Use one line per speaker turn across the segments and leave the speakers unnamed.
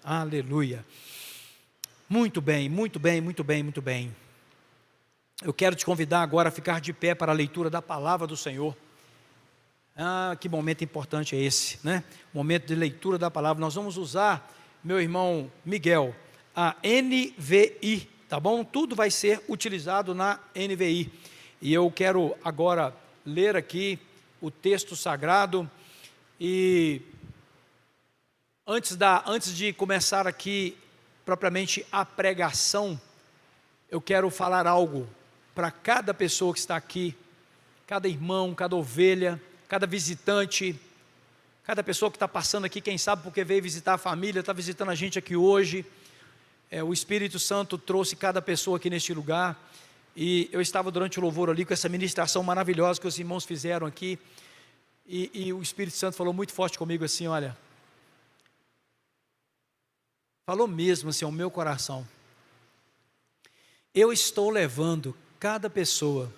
Aleluia. Muito bem, muito bem, muito bem, muito bem. Eu quero te convidar agora a ficar de pé para a leitura da palavra do Senhor. Que momento importante é esse, né? Momento de leitura da palavra. Nós vamos usar, meu irmão Miguel, a NVI, tá bom? Tudo vai ser utilizado na NVI. E eu quero agora ler aqui o texto sagrado. E antes de começar aqui propriamente a pregação, eu quero falar algo para cada pessoa que está aqui, cada irmão, cada ovelha, cada visitante, cada pessoa que está passando aqui, quem sabe porque veio visitar a família, está visitando a gente aqui hoje. O Espírito Santo trouxe cada pessoa aqui neste lugar, e eu estava durante o louvor ali com essa ministração maravilhosa que os irmãos fizeram aqui, e o Espírito Santo falou muito forte comigo assim, olha, falou mesmo assim ao meu coração, eu estou levando cada pessoa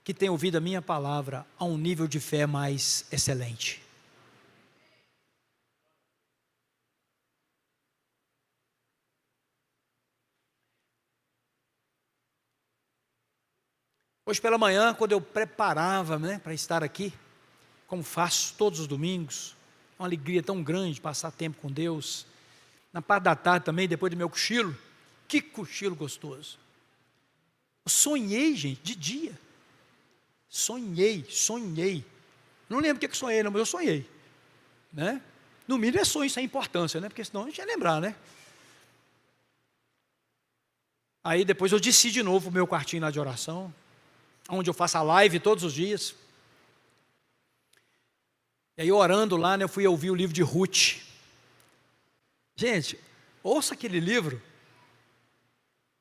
que tem ouvido a minha palavra a um nível de fé mais excelente. Hoje pela manhã, quando eu preparava, né, para estar aqui, como faço todos os domingos, uma alegria tão grande passar tempo com Deus. Na parte da tarde também, depois do meu cochilo, que cochilo gostoso. Eu sonhei, gente, de dia. Sonhei. Não lembro o que eu sonhei, não, mas eu sonhei, né? No mínimo é sonho, isso é importância, né? Porque senão a gente ia lembrar, né? Aí depois eu desci de novo o meu quartinho lá de oração, onde eu faço a live todos os dias. E aí orando lá, né, eu fui ouvir o livro de Ruth. Gente, ouça aquele livro.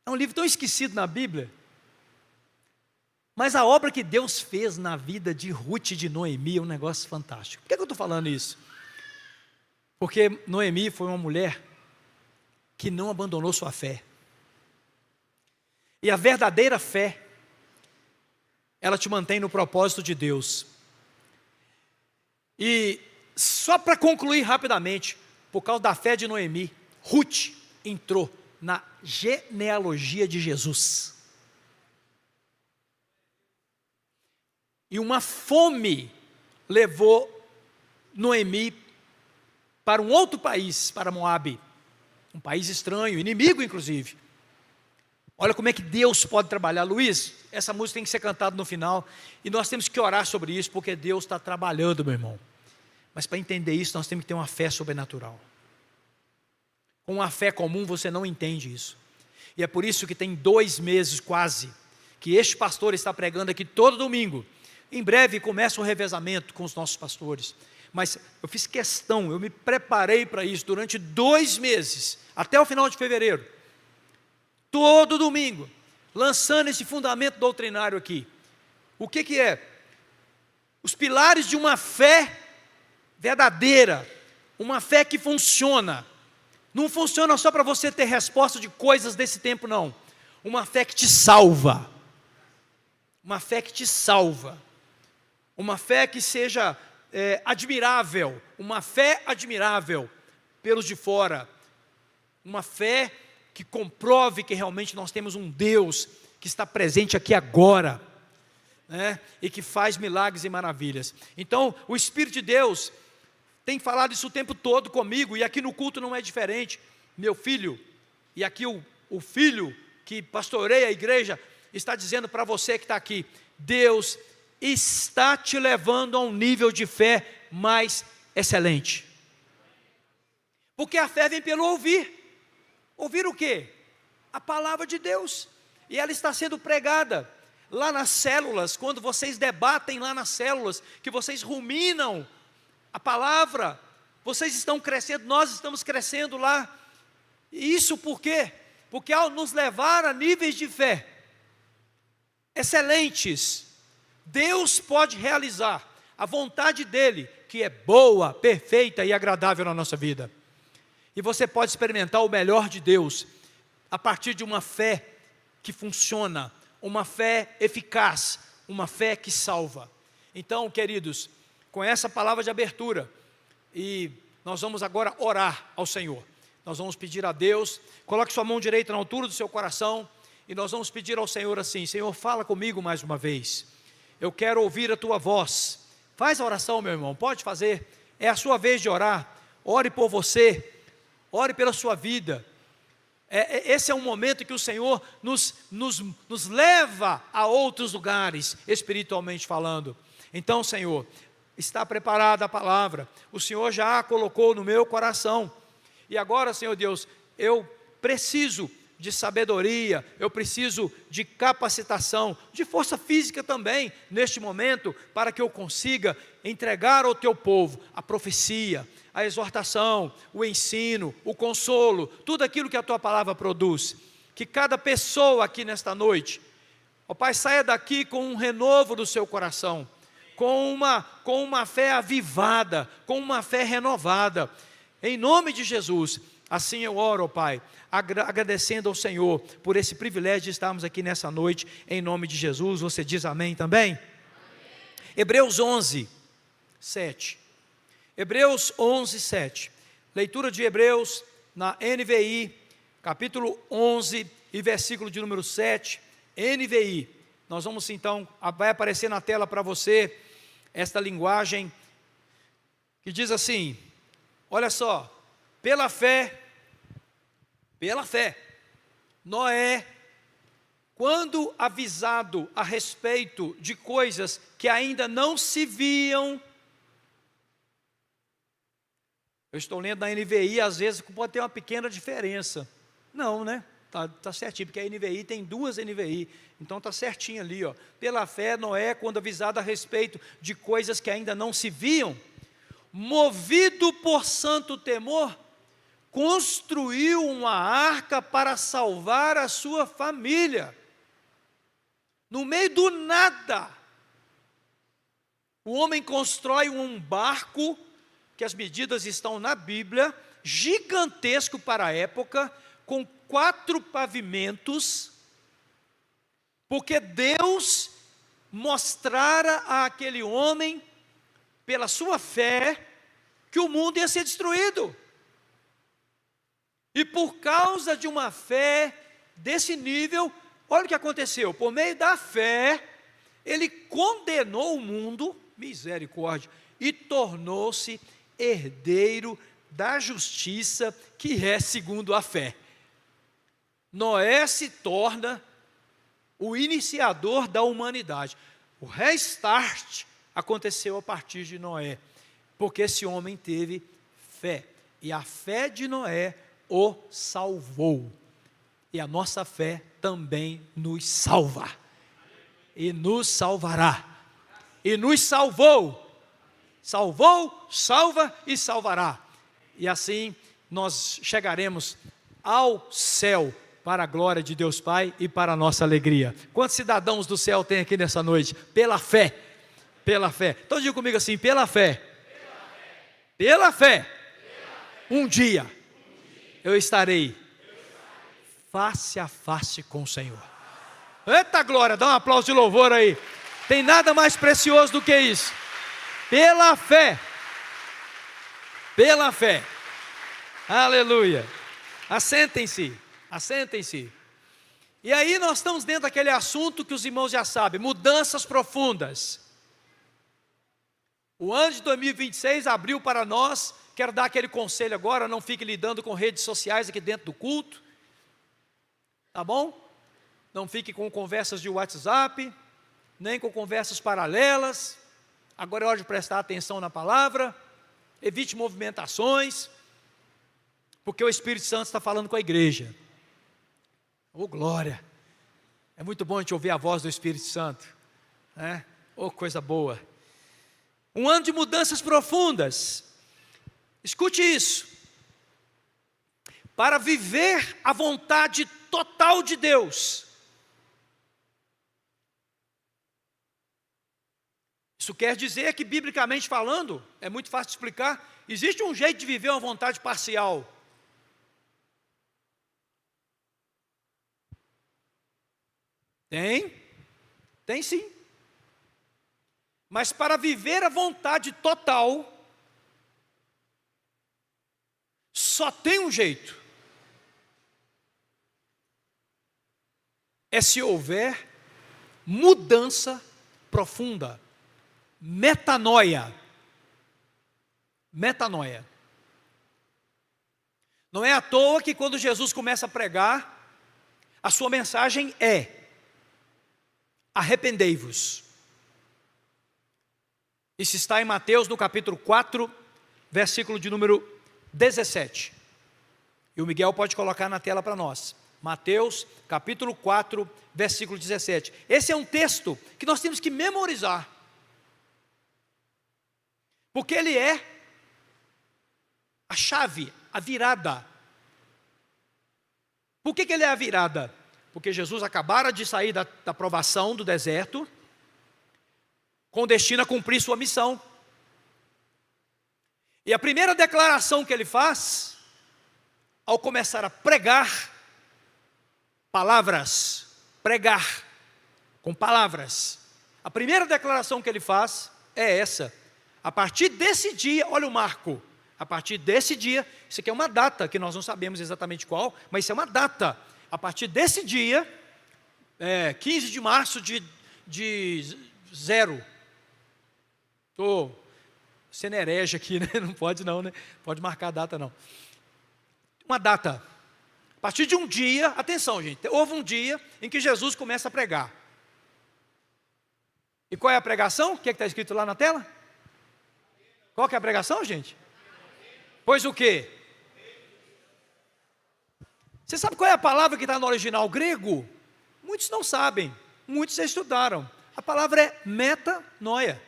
É um livro tão esquecido na Bíblia. Mas a obra que Deus fez na vida de Ruth e de Noemi é um negócio fantástico. Por que eu estou falando isso? Porque Noemi foi uma mulher que não abandonou sua fé. E a verdadeira fé, ela te mantém no propósito de Deus. E só para concluir rapidamente, por causa da fé de Noemi, Ruth entrou na genealogia de Jesus. E uma fome levou Noemi para um outro país, para Moabe, um país estranho, inimigo inclusive. Olha como é que Deus pode trabalhar. Luiz, essa música tem que ser cantada no final, e nós temos que orar sobre isso, porque Deus está trabalhando, meu irmão. Mas para entender isso, nós temos que ter uma fé sobrenatural. Com uma fé comum, você não entende isso. E é por isso que tem 2 meses quase, que este pastor está pregando aqui todo domingo. Em breve começa um revezamento com os nossos pastores. Mas eu fiz questão, eu me preparei para isso durante 2 meses, até o final de fevereiro. Todo domingo, lançando esse fundamento doutrinário aqui. O que é? Os pilares de uma fé verdadeira, uma fé que funciona. Não funciona só para você ter resposta de coisas desse tempo, não. Uma fé que te salva. Uma fé que te salva. Uma fé que seja admirável. Uma fé admirável pelos de fora. Uma fé que comprove que realmente nós temos um Deus que está presente aqui agora, né? E que faz milagres e maravilhas. Então, o Espírito de Deus tem falado isso o tempo todo comigo, e aqui no culto não é diferente. Meu filho, e aqui o filho que pastoreia a igreja, está dizendo para você que está aqui, Deus está te levando a um nível de fé mais excelente. Porque a fé vem pelo ouvir. Ouvir o quê? A palavra de Deus. E ela está sendo pregada lá nas células, quando vocês debatem lá nas células, que vocês ruminam a palavra, vocês estão crescendo, nós estamos crescendo lá. E isso por quê? Porque ao nos levar a níveis de fé excelentes, Deus pode realizar a vontade dEle, que é boa, perfeita e agradável na nossa vida. E você pode experimentar o melhor de Deus a partir de uma fé que funciona, uma fé eficaz, uma fé que salva. Então, queridos, com essa palavra de abertura, e nós vamos agora orar ao Senhor. nós vamos pedir a Deus, coloque sua mão direita na altura do seu coração, e nós vamos pedir ao Senhor assim: Senhor, fala comigo mais uma vez, eu quero ouvir a tua voz. Faz a oração, meu irmão, pode fazer, é a sua vez de orar. Ore por você, ore pela sua vida. Esse é um momento que o Senhor nos leva a outros lugares, espiritualmente falando. Então, Senhor, está preparada a palavra, o Senhor já a colocou no meu coração, e agora, Senhor Deus, eu preciso de sabedoria, eu preciso de capacitação, de força física também, neste momento, para que eu consiga entregar ao teu povo a profecia, a exortação, o ensino, o consolo, tudo aquilo que a tua palavra produz. Que cada pessoa aqui nesta noite, ó Pai, saia daqui com um renovo do seu coração, com uma fé avivada, com uma fé renovada, em nome de Jesus. Assim eu oro, ó Pai, agradecendo ao Senhor por esse privilégio de estarmos aqui nessa noite, em nome de Jesus. Você diz amém também? Amém. Hebreus 11, 7. Hebreus 11, 7. Leitura de Hebreus na NVI, capítulo 11 e versículo de número 7, NVI. Nós vamos então, vai aparecer na tela para você, esta linguagem, que diz assim, olha só: pela fé, Noé, quando avisado a respeito de coisas que ainda não se viam, eu estou lendo na NVI, às vezes pode ter uma pequena diferença, não, né? Está certinho, porque a NVI tem duas NVI, então está certinho ali, ó. Pela fé, Noé, quando avisado a respeito de coisas que ainda não se viam, movido por santo temor, construiu uma arca para salvar a sua família. No meio do nada, o homem constrói um barco, que as medidas estão na Bíblia, gigantesco para a época, com 4 pavimentos, porque Deus mostrara àquele homem, pela sua fé, que o mundo ia ser destruído. E por causa de uma fé desse nível, olha o que aconteceu: por meio da fé, ele condenou o mundo, misericórdia, e tornou-se herdeiro da justiça, que é segundo a fé. Noé se torna o iniciador da humanidade. O restart aconteceu a partir de Noé, porque esse homem teve fé, e a fé de Noé o salvou, e a nossa fé também nos salva, e nos salvará, e nos salvou, salva e salvará, e assim nós chegaremos ao céu, para a glória de Deus Pai e para a nossa alegria. Quantos cidadãos do céu tem aqui nessa noite? Pela fé, então diga comigo assim: pela fé, um dia eu estarei face a face com o Senhor. Eita glória, dá um aplauso de louvor aí. Tem nada mais precioso do que isso. Pela fé, aleluia. Assentem-se. E aí nós estamos dentro daquele assunto que os irmãos já sabem: mudanças profundas. O ano de 2026 abriu para nós. Quero dar aquele conselho agora: não fique lidando com redes sociais aqui dentro do culto, tá bom? Não fique com conversas de WhatsApp, nem com conversas paralelas. Agora é hora de prestar atenção na palavra. Evite movimentações, porque o Espírito Santo está falando com a igreja. Oh glória, é muito bom a gente ouvir a voz do Espírito Santo, né? Oh coisa boa. Um ano de mudanças profundas. Escute isso: para viver a vontade total de Deus. Isso quer dizer que, biblicamente falando, é muito fácil de explicar, existe um jeito de viver uma vontade parcial. Tem sim. Mas para viver a vontade total, só tem um jeito. é se houver mudança profunda. Metanoia. Metanoia. Não é à toa que quando Jesus começa a pregar, a sua mensagem é: arrependei-vos. Isso está em Mateus no capítulo 4, versículo de número 17. E o Miguel pode colocar na tela para nós. Mateus capítulo 4, versículo 17. Esse é um texto que nós temos que memorizar, porque ele é a chave, a virada. Por que ele é a virada? Porque Jesus acabara de sair da provação do deserto, com destino a cumprir sua missão. E a primeira declaração que ele faz, ao começar a pregar palavras, pregar com palavras, a primeira declaração que ele faz é essa: a partir desse dia, olha o marco, a partir desse dia, isso aqui é uma data que nós não sabemos exatamente qual, mas isso é uma data. A partir desse dia, 15 de março de 0. Estou sendo herege aqui, né? Não pode não, né? Pode marcar a data não. Uma data. A partir de um dia, atenção gente, houve um dia em que Jesus começa a pregar. E qual é a pregação? O que está escrito lá na tela? Qual que é a pregação, gente? Pois o quê? Você sabe qual é a palavra que está no original grego? Muitos não sabem, muitos já estudaram. A palavra é metanoia.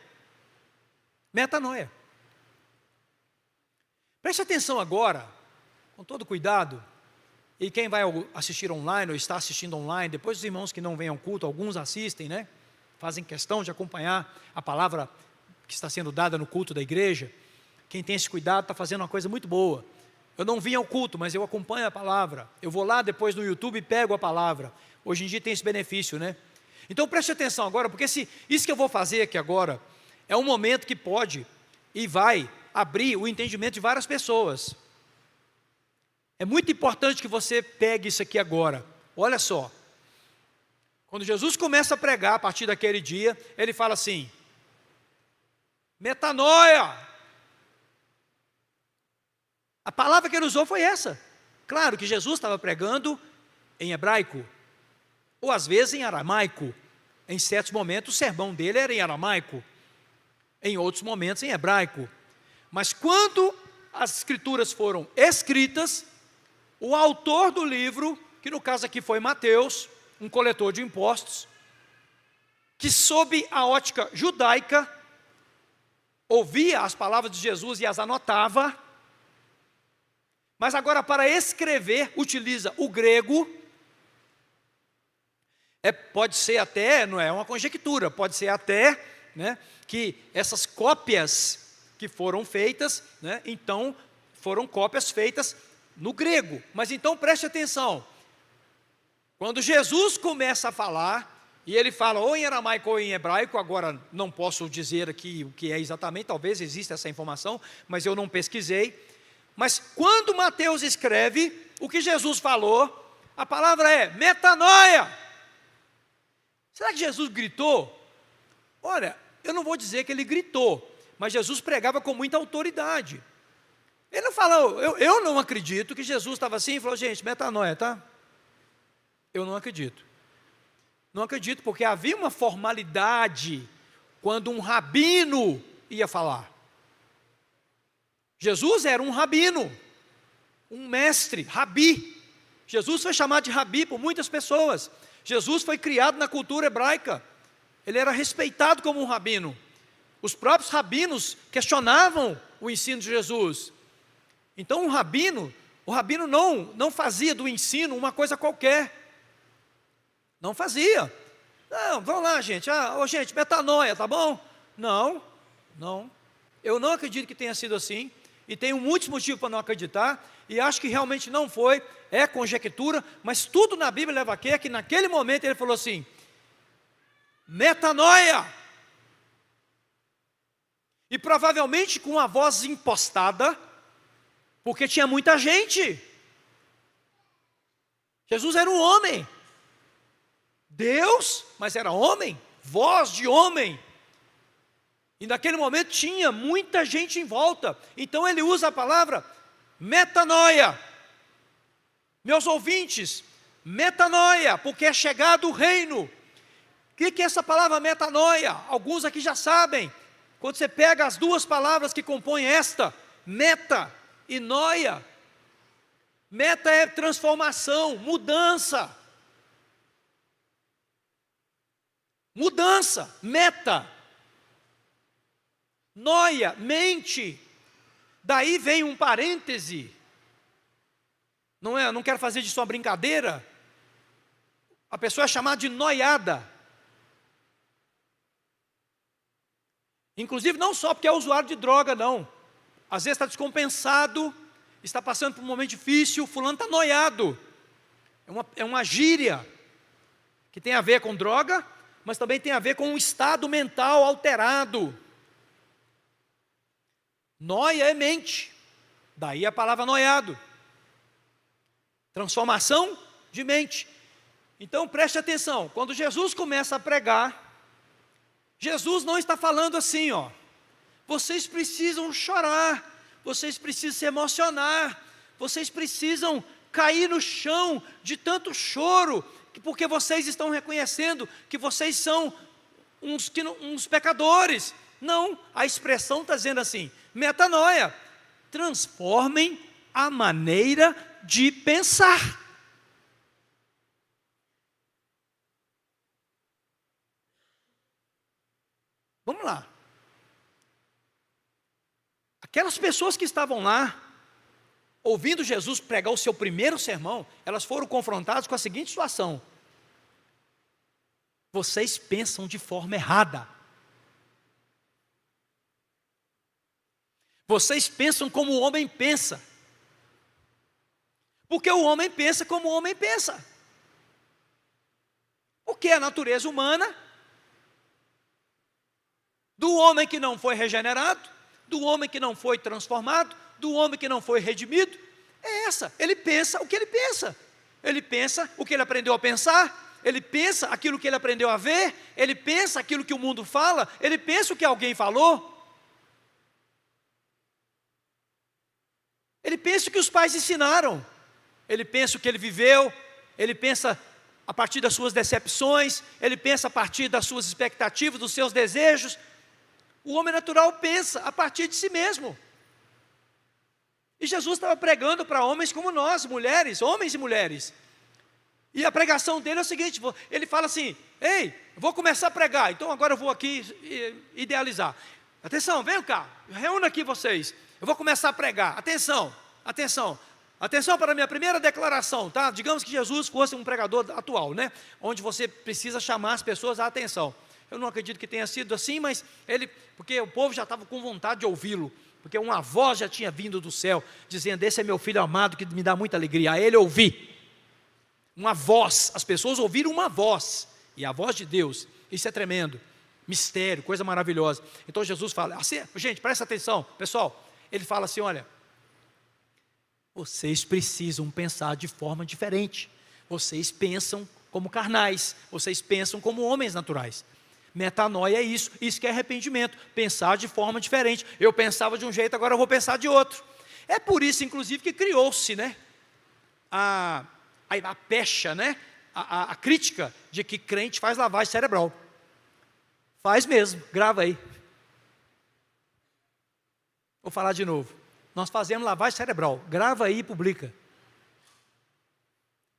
Metanoia. Preste atenção agora, com todo cuidado, e quem vai assistir online ou está assistindo online, depois os irmãos que não vêm ao culto, alguns assistem, né? Fazem questão de acompanhar a palavra que está sendo dada no culto da igreja. Quem tem esse cuidado está fazendo uma coisa muito boa. Eu não vim ao culto, mas eu acompanho a palavra. Eu vou lá depois no YouTube e pego a palavra. Hoje em dia tem esse benefício, né? Então preste atenção agora, porque isso que eu vou fazer aqui agora é um momento que pode e vai abrir o entendimento de várias pessoas. É muito importante que você pegue isso aqui agora. Olha só. Quando Jesus começa a pregar a partir daquele dia, ele fala assim: metanoia. A palavra que ele usou foi essa. Claro que Jesus estava pregando em hebraico, ou às vezes em aramaico. Em certos momentos o sermão dele era em aramaico, em outros momentos em hebraico. Mas quando as escrituras foram escritas, o autor do livro, que no caso aqui foi Mateus, um coletor de impostos, que sob a ótica judaica, ouvia as palavras de Jesus e as anotava, mas agora para escrever utiliza o grego. Pode ser até, não é uma conjectura, pode ser até, né, que essas cópias que foram feitas, né, então foram cópias feitas no grego. Mas então preste atenção, quando Jesus começa a falar, e ele fala ou em aramaico ou em hebraico, agora não posso dizer aqui o que é exatamente, talvez exista essa informação, mas eu não pesquisei. Mas quando Mateus escreve o que Jesus falou, a palavra é metanoia. Será que Jesus gritou? Olha, eu não vou dizer que ele gritou, mas Jesus pregava com muita autoridade. Ele não falou, eu não acredito que Jesus estava assim e falou: gente, metanoia, tá? Eu não acredito. Não acredito, porque havia uma formalidade quando um rabino ia falar. Jesus era um rabino, um mestre, rabi. Jesus foi chamado de rabi por muitas pessoas. Jesus foi criado na cultura hebraica. Ele era respeitado como um rabino. Os próprios rabinos questionavam o ensino de Jesus. Então o rabino não fazia do ensino uma coisa qualquer. Não fazia. Não, vamos lá, gente. Gente, metanoia, tá bom? Não. Eu não acredito que tenha sido assim. E tenho muitos motivos para não acreditar. E acho que realmente não foi. É conjectura. Mas tudo na Bíblia leva a crer que naquele momento ele falou assim: metanoia. E provavelmente com uma voz impostada, porque tinha muita gente. Jesus era um homem. Deus, mas era homem, voz de homem. E naquele momento tinha muita gente em volta. Então ele usa a palavra metanoia. Meus ouvintes, metanoia, porque é chegado o reino. O que é essa palavra metanoia? Alguns aqui já sabem. Quando você pega as duas palavras que compõem esta, meta e noia. Meta é transformação, mudança. Mudança, meta. Noia, mente. Daí vem um parêntese. Não quero fazer disso uma brincadeira. A pessoa é chamada de noiada. Inclusive não só porque é usuário de droga, não. Às vezes está descompensado, está passando por um momento difícil, fulano está noiado. É uma gíria que tem a ver com droga, mas também tem a ver com um estado mental alterado. Noia é mente, daí a palavra noiado. Transformação de mente. Então preste atenção, quando Jesus começa a pregar, Jesus não está falando assim, vocês precisam chorar, vocês precisam se emocionar, vocês precisam cair no chão de tanto choro, porque vocês estão reconhecendo que vocês são uns pecadores. Não, a expressão está dizendo assim, metanoia, transformem a maneira de pensar. Vamos lá. Aquelas pessoas que estavam lá, ouvindo Jesus pregar o seu primeiro sermão, elas foram confrontadas com a seguinte situação: vocês pensam de forma errada. Vocês pensam como o homem pensa. Porque o homem pensa como o homem pensa. Porque a natureza humana do homem que não foi regenerado, do homem que não foi transformado, do homem que não foi redimido, é essa. Ele pensa o que ele pensa. Ele pensa o que ele aprendeu a pensar, ele pensa aquilo que ele aprendeu a ver, ele pensa aquilo que o mundo fala, ele pensa o que alguém falou. Ele pensa o que os pais ensinaram, ele pensa o que ele viveu, ele pensa a partir das suas decepções, ele pensa a partir das suas expectativas, dos seus desejos. O homem natural pensa a partir de si mesmo. E Jesus estava pregando para homens como nós, mulheres, homens e mulheres. E a pregação dele é o seguinte, ele fala assim, ei, eu vou começar a pregar, então agora eu vou aqui idealizar. Atenção, venham cá, reúna aqui vocês. Eu vou começar a pregar, atenção para a minha primeira declaração, tá? Digamos que Jesus fosse um pregador atual, né? Onde você precisa chamar as pessoas à atenção. Eu não acredito que tenha sido assim, mas porque o povo já estava com vontade de ouvi-lo, porque uma voz já tinha vindo do céu, dizendo, esse é meu filho amado que me dá muita alegria, a ele ouvi. Uma voz, as pessoas ouviram uma voz, e a voz de Deus, isso é tremendo, mistério, coisa maravilhosa. Então Jesus fala, assim, gente, presta atenção, pessoal, ele fala assim, olha, vocês precisam pensar de forma diferente, vocês pensam como carnais, vocês pensam como homens naturais. Metanoia é isso que é arrependimento, pensar de forma diferente. Eu pensava de um jeito, agora eu vou pensar de outro. É por isso, inclusive, que criou-se, né, a pecha, né, a crítica de que crente faz lavagem cerebral. Faz mesmo, grava aí. Vou falar de novo. Nós fazemos lavagem cerebral, grava aí e publica.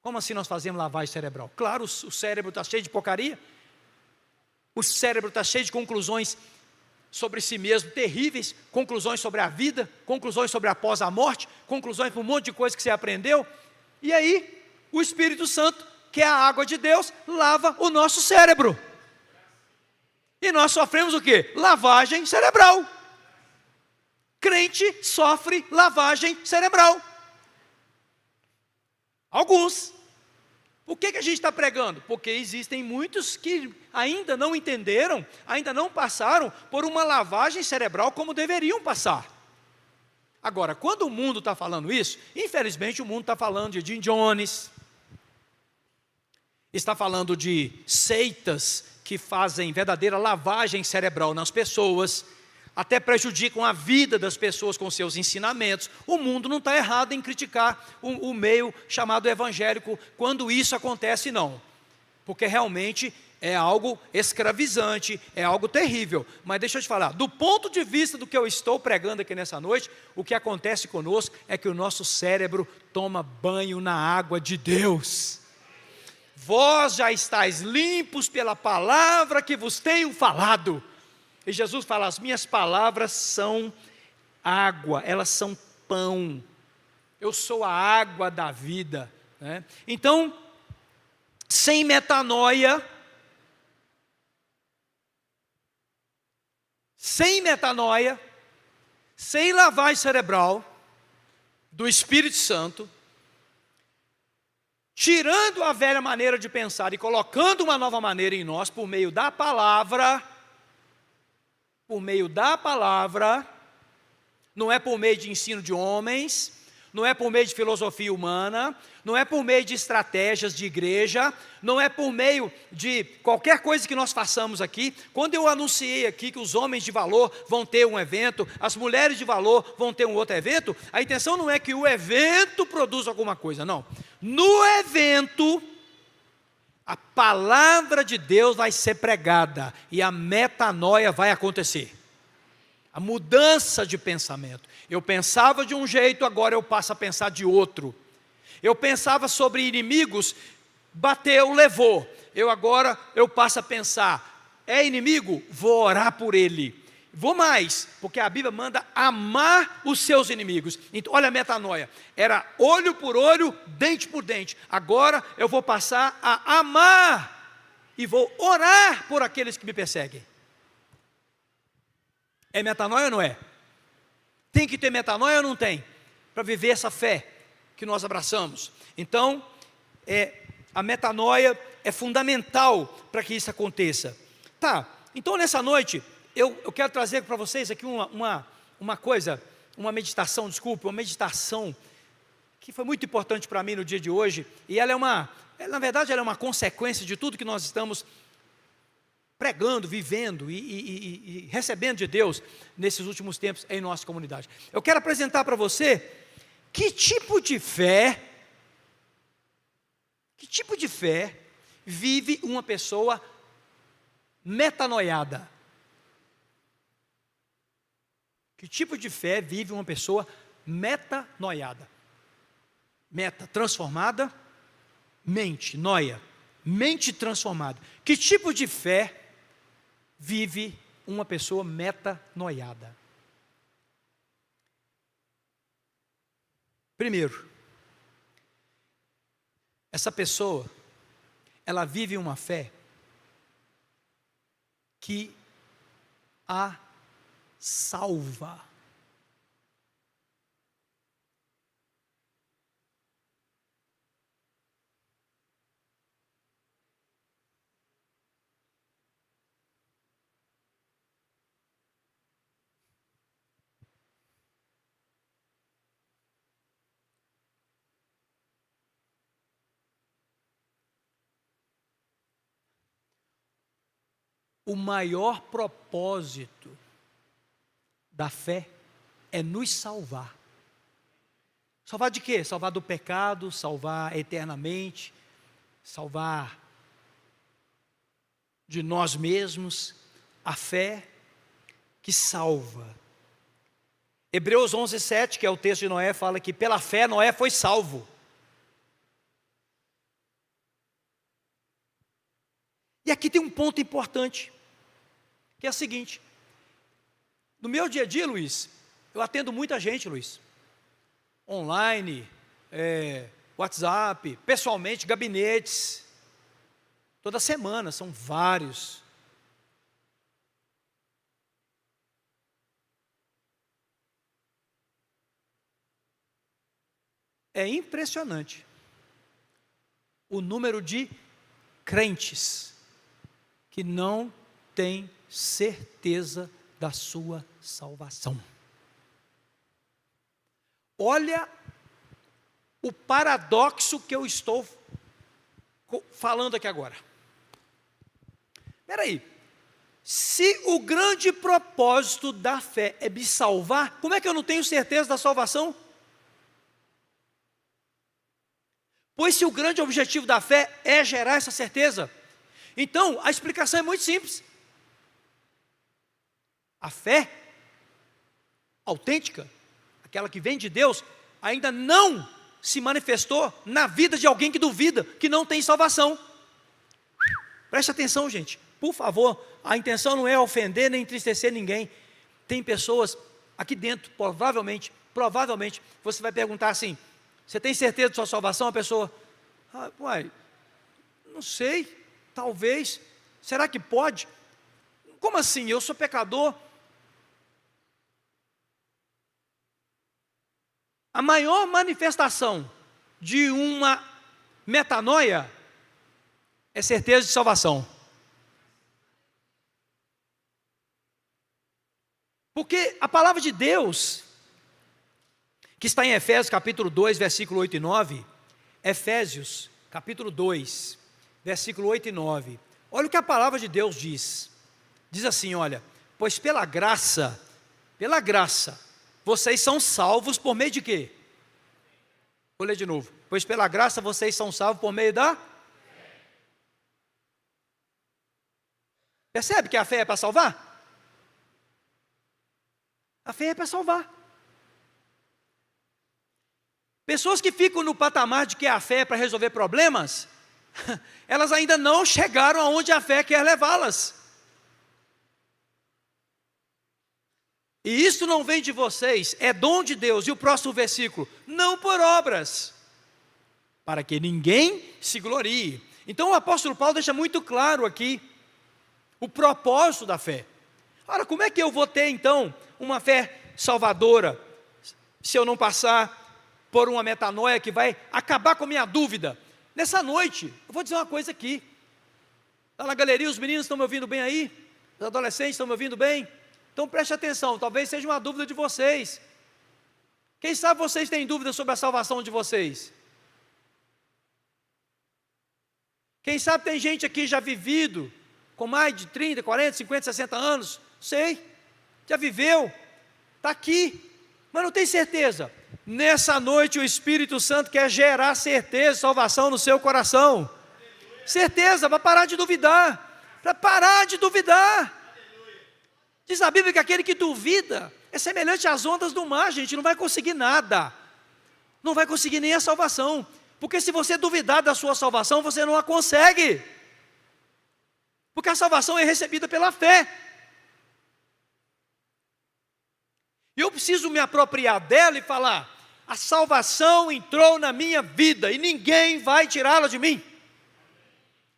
Como assim nós fazemos lavagem cerebral? Claro, o cérebro está cheio de porcaria. O cérebro está cheio de conclusões sobre si mesmo terríveis, conclusões sobre a vida, conclusões sobre após a morte, conclusões para um monte de coisa que você aprendeu. E aí, o Espírito Santo, que é a água de Deus, lava o nosso cérebro. E nós sofremos o quê? Lavagem cerebral. Crente sofre lavagem cerebral. Alguns. Por que a gente está pregando? Porque existem muitos que ainda não entenderam, ainda não passaram por uma lavagem cerebral como deveriam passar. Agora, quando o mundo está falando isso, infelizmente o mundo está falando de Jim Jones, está falando de seitas que fazem verdadeira lavagem cerebral nas pessoas, até prejudicam a vida das pessoas com seus ensinamentos. O mundo não está errado em criticar o meio chamado evangélico quando isso acontece, não. Porque realmente é algo escravizante, é algo terrível. Mas deixa eu te falar, do ponto de vista do que eu estou pregando aqui nessa noite, o que acontece conosco é que o nosso cérebro toma banho na água de Deus. Vós já estáis limpos pela palavra que vos tenho falado. E Jesus fala, as minhas palavras são água, elas são pão. Eu sou a água da vida, né? Então, sem metanoia, sem lavagem cerebral do Espírito Santo, tirando a velha maneira de pensar e colocando uma nova maneira em nós por meio da palavra, não é por meio de ensino de homens, não é por meio de filosofia humana, não é por meio de estratégias de igreja, não é por meio de qualquer coisa que nós façamos aqui. Quando eu anunciei aqui que os homens de valor vão ter um evento, as mulheres de valor vão ter um outro evento, a intenção não é que o evento produza alguma coisa, não. No evento, a palavra de Deus vai ser pregada e a metanoia vai acontecer. A mudança de pensamento. Eu pensava de um jeito, agora eu passo a pensar de outro. Eu pensava sobre inimigos, bateu, levou. Agora eu passo a pensar, é inimigo? Vou orar por ele. Vou mais, porque a Bíblia manda amar os seus inimigos. Então, olha a metanoia, era olho por olho, dente por dente. Agora eu vou passar a amar e vou orar por aqueles que me perseguem. É metanoia ou não é? Tem que ter metanoia ou não tem? Para viver essa fé que nós abraçamos. Então, a metanoia é fundamental para que isso aconteça. Tá, então nessa noite, eu quero trazer para vocês aqui uma coisa, uma meditação que foi muito importante para mim no dia de hoje, e na verdade ela é uma consequência de tudo que nós estamos pregando, vivendo e recebendo de Deus nesses últimos tempos em nossa comunidade. Eu quero apresentar para você que tipo de fé vive uma pessoa metanoiada. Que tipo de fé vive uma pessoa metanoiada? Meta, transformada, mente, noia, mente transformada. Que tipo de fé vive uma pessoa metanoiada? Primeiro, essa pessoa, ela vive uma fé que a salva. O maior propósito da fé é nos salvar. Salvar de quê? Salvar do pecado, salvar eternamente, salvar de nós mesmos. A fé que salva. Hebreus 11:7, que é o texto de Noé, fala que pela fé Noé foi salvo. E aqui tem um ponto importante, que é o seguinte: no meu dia a dia, Luiz, eu atendo muita gente, Luiz, online, WhatsApp, pessoalmente, gabinetes, toda semana, são vários. É impressionante o número de crentes que não têm certeza da sua salvação. Olha o paradoxo que eu estou falando aqui agora. Espera aí. Se o grande propósito da fé é me salvar, como é que eu não tenho certeza da salvação? Pois se o grande objetivo da fé é gerar essa certeza, então a explicação é muito simples. A fé autêntica, aquela que vem de Deus, ainda não se manifestou na vida de alguém que duvida, que não tem salvação. Preste atenção, gente, por favor, a intenção não é ofender nem entristecer ninguém. Tem pessoas aqui dentro, provavelmente, você vai perguntar assim: você tem certeza de sua salvação? A pessoa, não sei, talvez, será que pode? Como assim? Eu sou pecador? A maior manifestação de uma metanoia é certeza de salvação. Porque a palavra de Deus, que está em Efésios capítulo 2, versículo 8 e 9, Efésios capítulo 2, versículo 8 e 9, olha o que a palavra de Deus diz. Diz assim, olha: pois pela graça, vocês são salvos por meio de quê? Vou ler de novo. Pois pela graça vocês são salvos por meio da... Percebe que a fé é para salvar? A fé é para salvar. Pessoas que ficam no patamar de que a fé é para resolver problemas, elas ainda não chegaram aonde a fé quer levá-las. E isso não vem de vocês, é dom de Deus. E o próximo versículo: não por obras, para que ninguém se glorie. Então o apóstolo Paulo deixa muito claro aqui o propósito da fé. Ora, como é que eu vou ter então uma fé salvadora, se eu não passar por uma metanoia que vai acabar com a minha dúvida? Nessa noite, eu vou dizer uma coisa aqui. Está na galeria, os meninos estão me ouvindo bem aí? Os adolescentes estão me ouvindo bem? Então preste atenção, talvez seja uma dúvida de vocês. Quem sabe vocês têm dúvida sobre a salvação de vocês? Quem sabe tem gente aqui já vivido, com mais de 30, 40, 50, 60 anos, sei, já viveu, está aqui, mas não tem certeza. Nessa noite o Espírito Santo quer gerar certeza, salvação no seu coração. Certeza, para parar de duvidar, para parar de duvidar. Diz a Bíblia que aquele que duvida é semelhante às ondas do mar, gente, não vai conseguir nada, não vai conseguir nem a salvação, porque se você duvidar da sua salvação, você não a consegue, porque a salvação é recebida pela fé, e eu preciso me apropriar dela e falar: a salvação entrou na minha vida, e ninguém vai tirá-la de mim,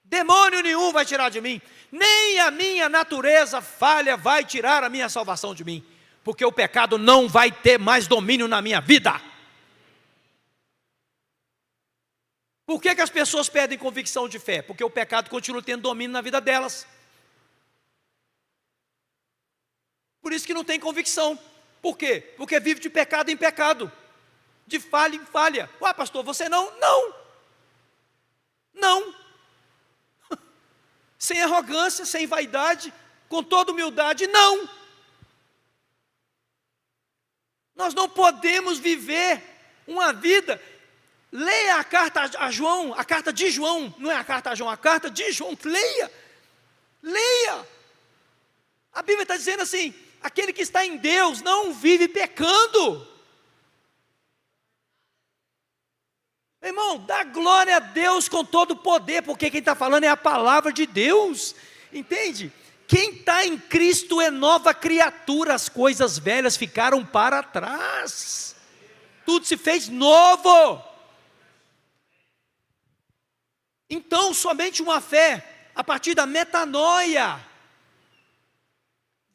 demônio nenhum vai tirar de mim, nem a minha natureza falha vai tirar a minha salvação de mim, porque o pecado não vai ter mais domínio na minha vida. Por que as pessoas perdem convicção de fé? Porque o pecado continua tendo domínio na vida delas. Por isso que não tem convicção. Por quê? Porque vive de pecado em pecado, de falha em falha. Pastor, você não? Não. Sem arrogância, sem vaidade, com toda humildade, não. Nós não podemos viver uma vida. Leia a carta a João, a carta de João, não é a carta a João, a carta de João, leia. A Bíblia está dizendo assim: aquele que está em Deus não vive pecando. Irmão, dá glória a Deus com todo o poder, porque quem está falando é a palavra de Deus, entende? Quem está em Cristo é nova criatura, as coisas velhas ficaram para trás, tudo se fez novo. Então, somente uma fé, a partir da metanoia,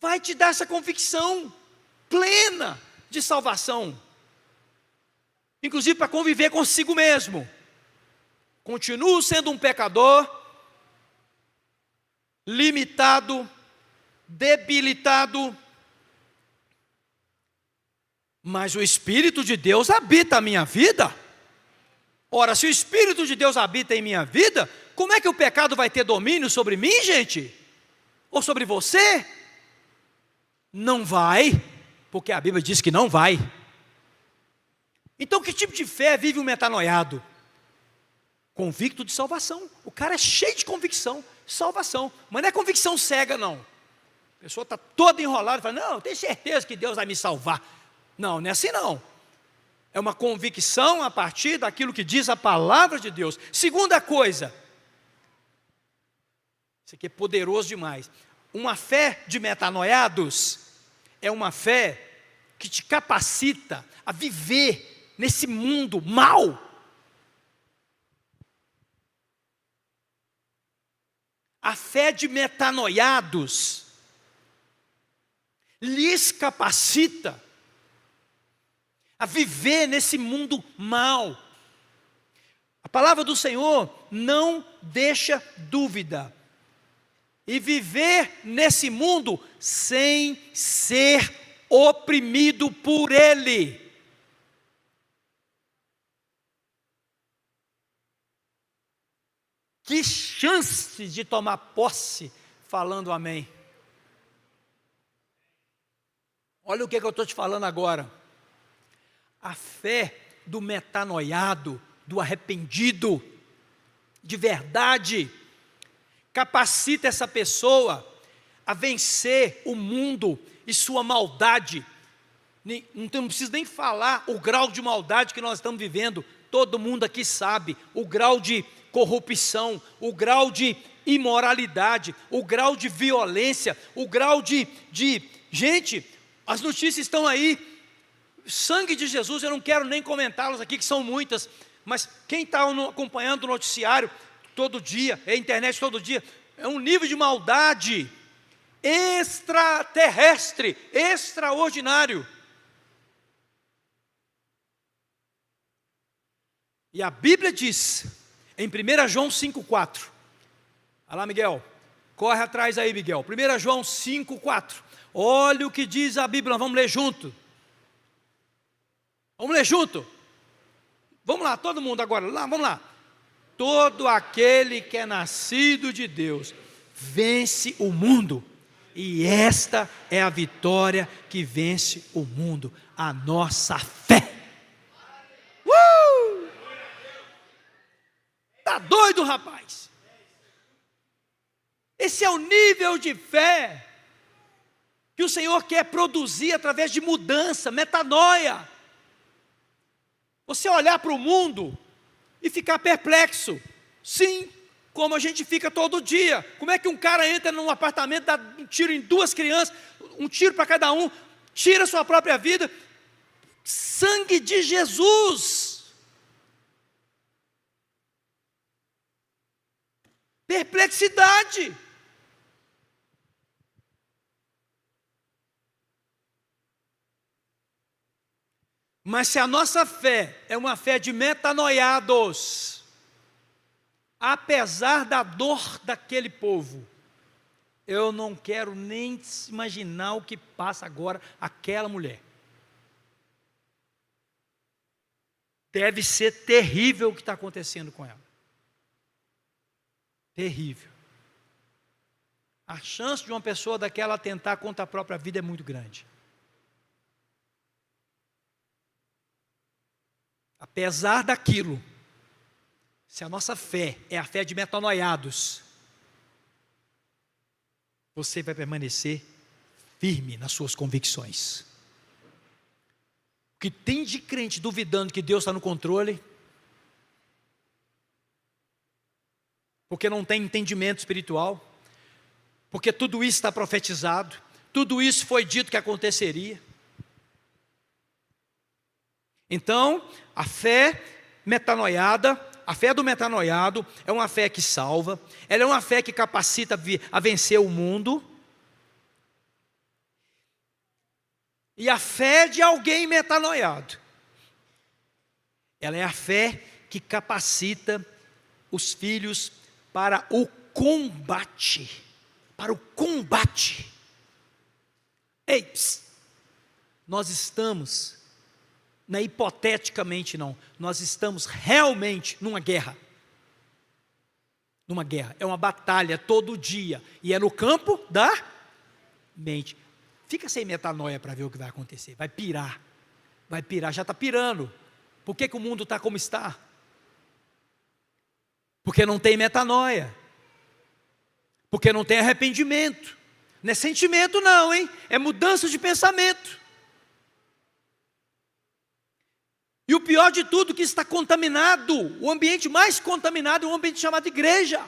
vai te dar essa convicção plena de salvação, inclusive para conviver consigo mesmo. Continuo sendo um pecador, limitado, debilitado, mas o Espírito de Deus habita a minha vida. Ora, se o Espírito de Deus habita em minha vida, como é que o pecado vai ter domínio sobre mim, gente? Ou sobre você? Não vai, porque a Bíblia diz que não vai. Então, que tipo de fé vive um metanoiado? Convicto de salvação. O cara é cheio de convicção, salvação. Mas não é convicção cega, não. A pessoa está toda enrolada e fala, não, eu tenho certeza que Deus vai me salvar. Não, não é assim não. É uma convicção a partir daquilo que diz a palavra de Deus. Segunda coisa, isso aqui é poderoso demais. Uma fé de metanoiados é uma fé que te capacita a viver nesse mundo mau. A fé de metanoiados lhes capacita a viver nesse mundo mau. A palavra do Senhor não deixa dúvida. E viver nesse mundo sem ser oprimido por ele. Que chance de tomar posse falando amém. Olha o que eu estou te falando agora. A fé do metanoiado, do arrependido, de verdade, capacita essa pessoa a vencer o mundo e sua maldade. Não preciso nem falar o grau de maldade que nós estamos vivendo. Todo mundo aqui sabe o grau de corrupção, o grau de imoralidade, o grau de violência, o grau de... Gente, as notícias estão aí. Sangue de Jesus, eu não quero nem comentá-las aqui, que são muitas, mas quem está acompanhando o noticiário todo dia, a internet todo dia, é um nível de maldade extraterrestre, extraordinário. E a Bíblia diz, em 1 João 5,4, olha lá, Miguel, corre atrás aí, Miguel, 1 João 5,4, olha o que diz a Bíblia, nós vamos ler junto. Vamos ler junto? Vamos lá, todo mundo agora, vamos lá. Todo aquele que é nascido de Deus vence o mundo. E esta é a vitória que vence o mundo, a nossa fé. Tá doido, rapaz? Esse é o nível de fé que o Senhor quer produzir através de mudança, metanoia. Você olhar para o mundo e ficar perplexo. Sim, como a gente fica todo dia. Como é que um cara entra num apartamento, dá um tiro em duas crianças, um tiro para cada um, tira a sua própria vida? Sangue de Jesus. Perplexidade. Mas se a nossa fé é uma fé de metanoiados, apesar da dor daquele povo, eu não quero nem imaginar o que passa agora aquela mulher. Deve ser terrível o que está acontecendo com ela. Terrível. A chance de uma pessoa daquela atentar contra a própria vida é muito grande. Apesar daquilo, se a nossa fé é a fé de metanoiados, você vai permanecer firme nas suas convicções. O que tem de crente duvidando que Deus está no controle, porque não tem entendimento espiritual, porque tudo isso está profetizado, tudo isso foi dito que aconteceria. Então, a fé metanoiada, a fé do metanoiado é uma fé que salva, ela é uma fé que capacita a vencer o mundo. E a fé de alguém metanoiado, ela é a fé que capacita os filhos para o combate. Para o combate. Ei, nós estamos Não é hipoteticamente não, nós estamos realmente numa guerra. Numa guerra, é uma batalha todo dia, e é no campo da mente. Fica sem metanoia para ver o que vai acontecer, vai pirar, já está pirando. Por que o mundo está como está? Porque não tem metanoia, porque não tem arrependimento. Não é sentimento não, hein? É mudança de pensamento. E o pior de tudo, que está contaminado, o ambiente mais contaminado é um ambiente chamado igreja.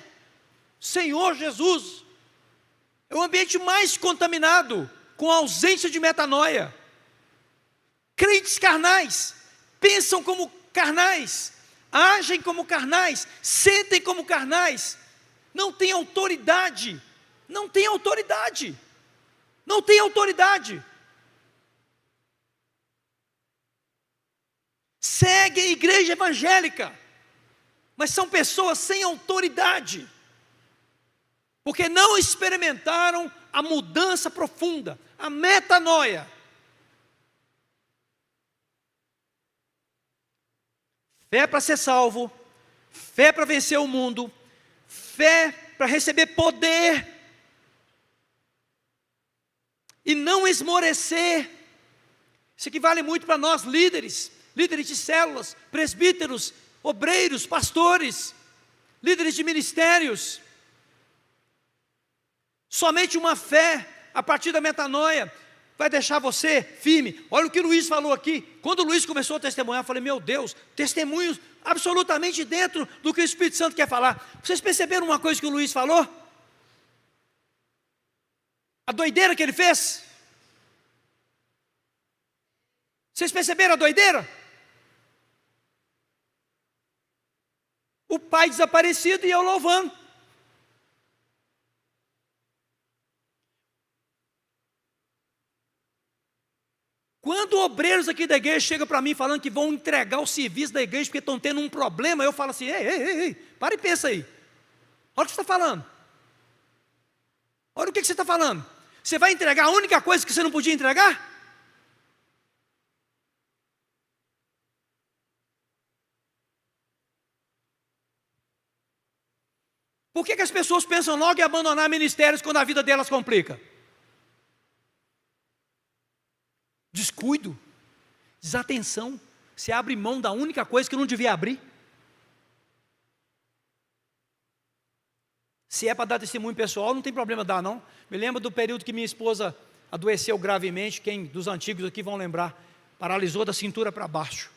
Senhor Jesus, é o ambiente mais contaminado, com a ausência de metanoia. Crentes carnais, pensam como carnais, agem como carnais, sentem como carnais, não têm autoridade, não têm autoridade, não têm autoridade. Seguem a igreja evangélica, mas são pessoas sem autoridade, porque não experimentaram a mudança profunda, a metanoia. Fé para ser salvo, fé para vencer o mundo, fé para receber poder, e não esmorecer. Isso aqui vale muito para nós líderes de células, presbíteros, obreiros, pastores, líderes de ministérios. Somente uma fé, a partir da metanoia, vai deixar você firme. Olha o que o Luiz falou aqui. Quando o Luiz começou a testemunhar, eu falei, meu Deus, testemunhos absolutamente dentro do que o Espírito Santo quer falar. Vocês perceberam uma coisa que o Luiz falou? A doideira que ele fez? Vocês perceberam a doideira? O pai desaparecido e eu louvando. Quando obreiros aqui da igreja chegam para mim falando que vão entregar o serviço da igreja porque estão tendo um problema, eu falo assim, ei, para e pensa aí. Olha o que você está falando. Olha o que você está falando. Você vai entregar a única coisa que você não podia entregar? Por que as pessoas pensam logo em abandonar ministérios quando a vida delas complica? Descuido, desatenção. Você abre mão da única coisa que não devia abrir. Se é para dar testemunho pessoal, não tem problema dar não. Me lembro do período que minha esposa adoeceu gravemente. Quem dos antigos aqui vão lembrar, paralisou da cintura para baixo.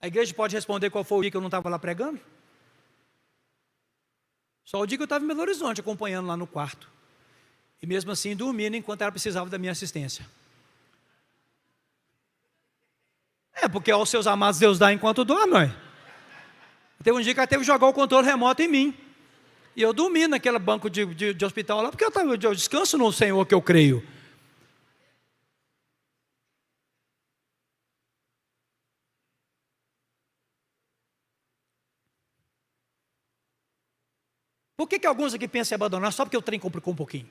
A igreja pode responder qual foi o dia que eu não estava lá pregando? Só o dia que eu estava em Belo Horizonte, acompanhando lá no quarto. E mesmo assim, dormindo enquanto ela precisava da minha assistência. É, porque aos seus amados Deus dá enquanto dorme, não é? Teve um dia que ela teve que jogar o controle remoto em mim. E eu dormi naquele banco de hospital lá, porque eu descanso no Senhor que eu creio. Por que alguns aqui pensam em abandonar só porque o trem complicou um pouquinho?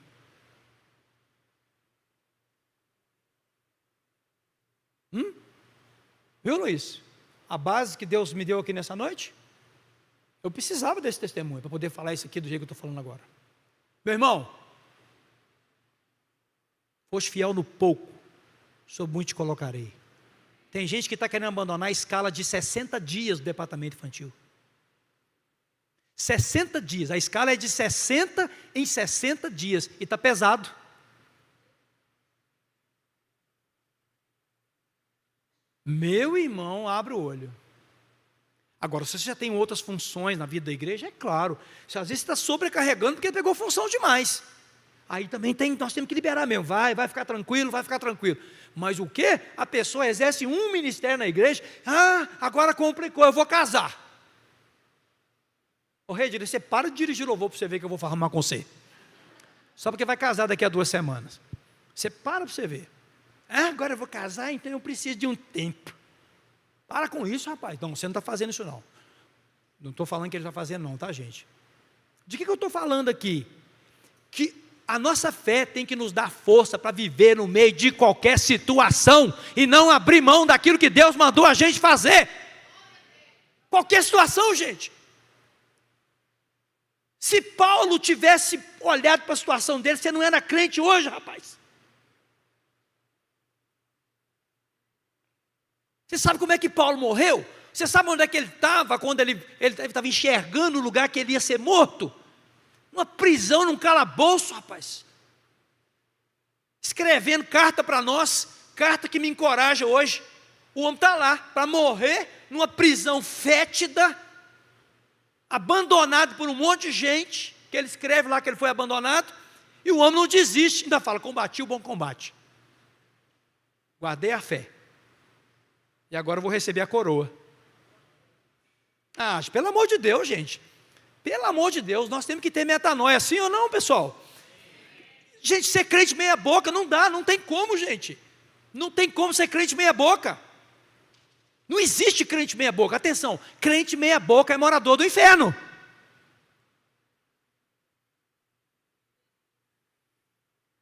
Viu, Luiz? A base que Deus me deu aqui nessa noite? Eu precisava desse testemunho para poder falar isso aqui do jeito que eu estou falando agora. Meu irmão, foste fiel no pouco, sobre muito te colocarei. Tem gente que está querendo abandonar a escala de 60 dias do departamento infantil. 60 dias, a escala é de 60 em 60 dias, e está pesado. Meu irmão, abre o olho. Agora, se você já tem outras funções na vida da igreja, é claro. Se às vezes você está sobrecarregando porque pegou função demais. Aí também nós temos que liberar mesmo. Vai ficar tranquilo, vai ficar tranquilo. Mas o que? A pessoa exerce um ministério na igreja. Agora complicou, eu vou casar. Ô rei, você para de dirigir louvor para você ver que eu vou arrumar com você. Só porque vai casar daqui a 2 semanas. Você para você ver. Agora eu vou casar, então eu preciso de um tempo. Para com isso, rapaz. Não, você não está fazendo isso não. Não estou falando que ele está fazendo não, tá gente? De que eu estou falando aqui? Que A nossa fé tem que nos dar força para viver no meio de qualquer situação e não abrir mão daquilo que Deus mandou a gente fazer. Qualquer situação, gente. Se Paulo tivesse olhado para a situação dele, você não era crente hoje, rapaz. Você sabe como é que Paulo morreu? Você sabe onde é que ele estava quando ele estava enxergando o lugar que ele ia ser morto? Numa prisão, num calabouço, rapaz. Escrevendo carta para nós, carta que me encoraja hoje. O homem está lá para morrer numa prisão fétida, abandonado por um monte de gente, que ele escreve lá que ele foi abandonado, e o homem não desiste, ainda fala: combati o bom combate, guardei a fé, e agora eu vou receber a coroa. Ah, pelo amor de Deus, gente, pelo amor de Deus, nós temos que ter metanoia, sim ou não, pessoal? Gente, ser crente meia boca não dá, não tem como, gente, não tem como ser crente meia boca. Não existe crente meia boca. Atenção, crente meia boca é morador do inferno.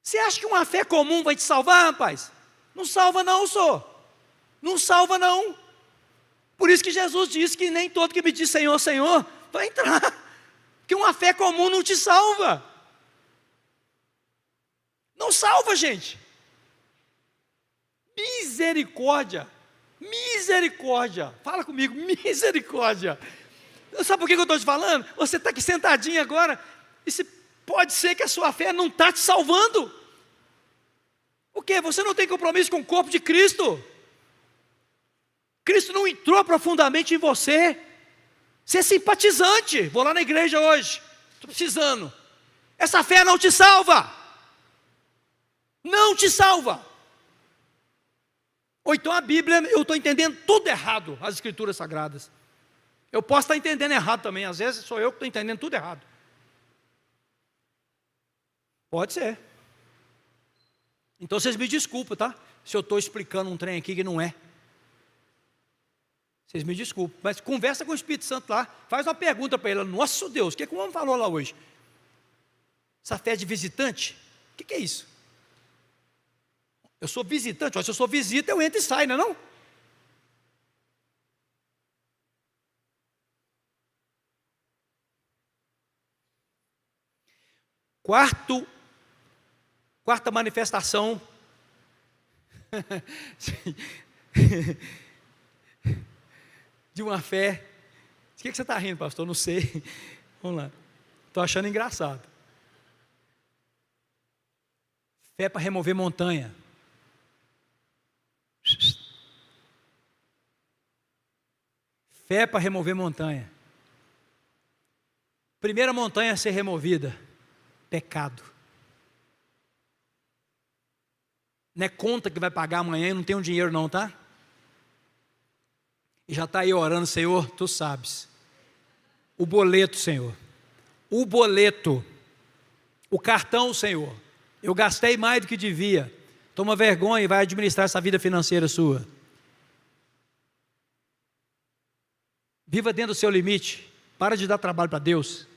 Você acha que uma fé comum vai te salvar, rapaz? Não salva não, senhor. Não salva não. Por isso que Jesus disse que nem todo que me diz Senhor, Senhor, vai entrar. Porque uma fé comum não te salva. Não salva, gente. Misericórdia. Misericórdia, fala comigo, misericórdia. Sabe por que eu estou te falando? Você está aqui sentadinho agora, e pode ser que a sua fé não está te salvando. O quê? Você não tem compromisso com o corpo de Cristo. Cristo não entrou profundamente em você. Você é simpatizante. Vou lá na igreja hoje, estou precisando. Essa fé não te salva. Não te salva. Ou então a Bíblia, eu estou entendendo tudo errado, as Escrituras Sagradas. Eu posso estar entendendo errado também, às vezes sou eu que estou entendendo tudo errado. Pode ser. Então vocês me desculpem, tá? Se eu estou explicando um trem aqui que não é. Vocês me desculpem, mas conversa com o Espírito Santo lá, faz uma pergunta para ele: nosso Deus, o que o homem falou lá hoje? Essa fé de visitante, o que é isso? Eu sou visitante, se eu sou visita, eu entro e saio, não é não? Quarta manifestação de uma fé. De que você está rindo, pastor? Não sei. Vamos lá. Estou achando engraçado. Fé para remover montanha. Fé para remover montanha. Primeira montanha a ser removida: pecado. Não é conta que vai pagar amanhã e não tem um dinheiro não, tá? E já está aí orando: Senhor, tu sabes. O boleto, Senhor. O boleto. O cartão, Senhor. Eu gastei mais do que devia. Toma vergonha e vai administrar essa vida financeira sua. Viva dentro do seu limite. Para de dar trabalho para Deus.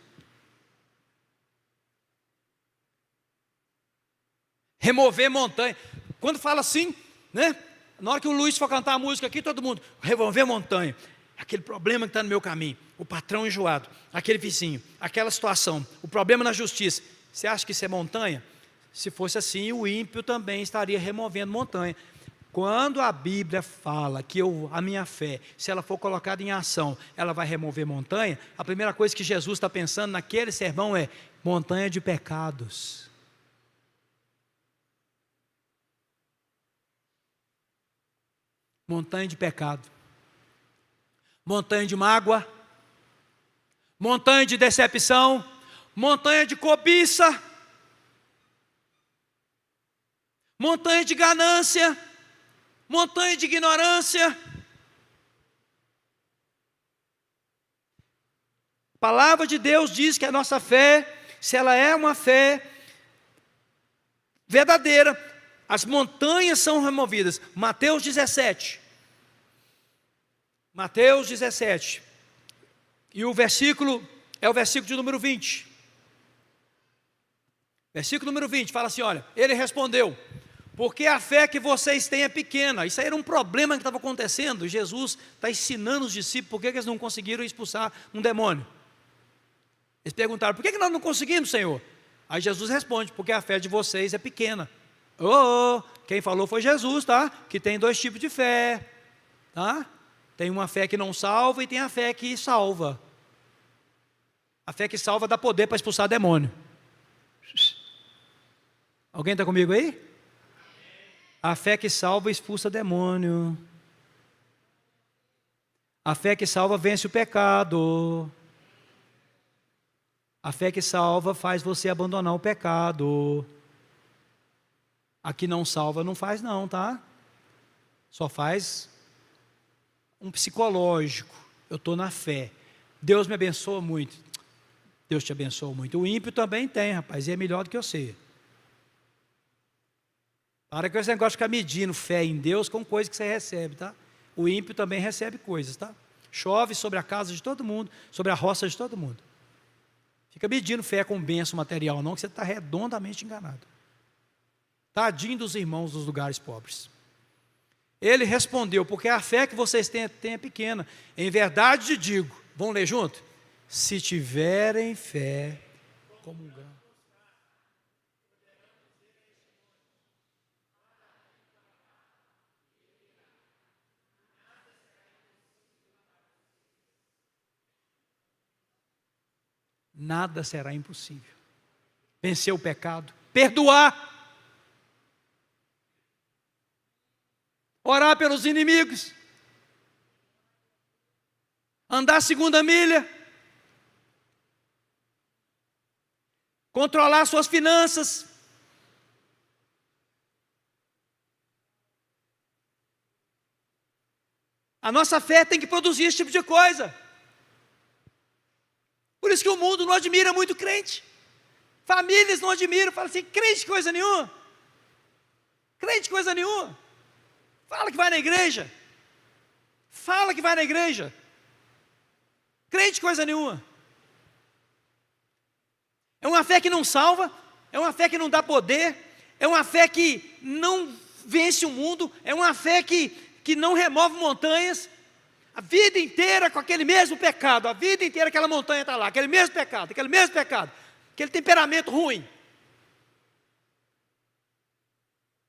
Remover montanha. Quando fala assim, né? Na hora que o Luiz for cantar a música aqui, todo mundo: remover montanha. Aquele problema que está no meu caminho. O patrão enjoado. Aquele vizinho. Aquela situação. O problema na justiça. Você acha que isso é montanha? Se fosse assim, o ímpio também estaria removendo montanha. Quando a Bíblia fala que a minha fé, se ela for colocada em ação, ela vai remover montanha, a primeira coisa que Jesus está pensando naquele sermão é: montanha de pecados. Montanha de pecado. Montanha de mágoa. Montanha de decepção. Montanha de cobiça. Montanha de ganância. Montanha de ignorância. A palavra de Deus diz que a nossa fé, se ela é uma fé verdadeira, as montanhas são removidas. Mateus 17. Mateus 17. E o versículo é o versículo de número 20. Versículo número 20, fala assim, olha, ele respondeu, porque a fé que vocês têm é pequena. Isso aí era um problema que estava acontecendo. Jesus está ensinando os discípulos por que eles não conseguiram expulsar um demônio. Eles perguntaram, por que nós não conseguimos, Senhor? Aí Jesus responde, porque a fé de vocês é pequena. Quem falou foi Jesus, tá? Que tem dois tipos de fé, tá? Tem uma fé que não salva e tem a fé que salva. A fé que salva dá poder para expulsar demônio. Alguém está comigo aí? A fé que salva expulsa demônio. A fé que salva vence o pecado. A fé que salva faz você abandonar o pecado. A que não salva não faz não, tá? Só faz um psicológico. Eu estou na fé. Deus me abençoa muito. Deus te abençoa muito. O ímpio também tem, rapaz, e é melhor do que você. Para que esse negócio de ficar medindo fé em Deus com coisas que você recebe, tá? O ímpio também recebe coisas, tá? Chove sobre a casa de todo mundo, sobre a roça de todo mundo. Fica medindo fé com bênção material, não, que você está redondamente enganado. Tadinho dos irmãos dos lugares pobres. Ele respondeu, porque a fé que vocês têm é pequena. Em verdade te digo, vamos ler junto? Se tiverem fé como um grão. Nada será impossível. Vencer o pecado, perdoar, orar pelos inimigos, andar a segunda milha, controlar suas finanças, a nossa fé tem que produzir esse tipo de coisa. Por isso que o mundo não admira muito crente. Famílias não admiram, falam assim, crente coisa nenhuma. Crente coisa nenhuma. Fala que vai na igreja. Fala que vai na igreja. Crente coisa nenhuma. É uma fé que não salva, é uma fé que não dá poder, é uma fé que não vence o mundo, é uma fé que não remove montanhas. A vida inteira com aquele mesmo pecado, a vida inteira aquela montanha está lá, aquele mesmo pecado, aquele temperamento ruim.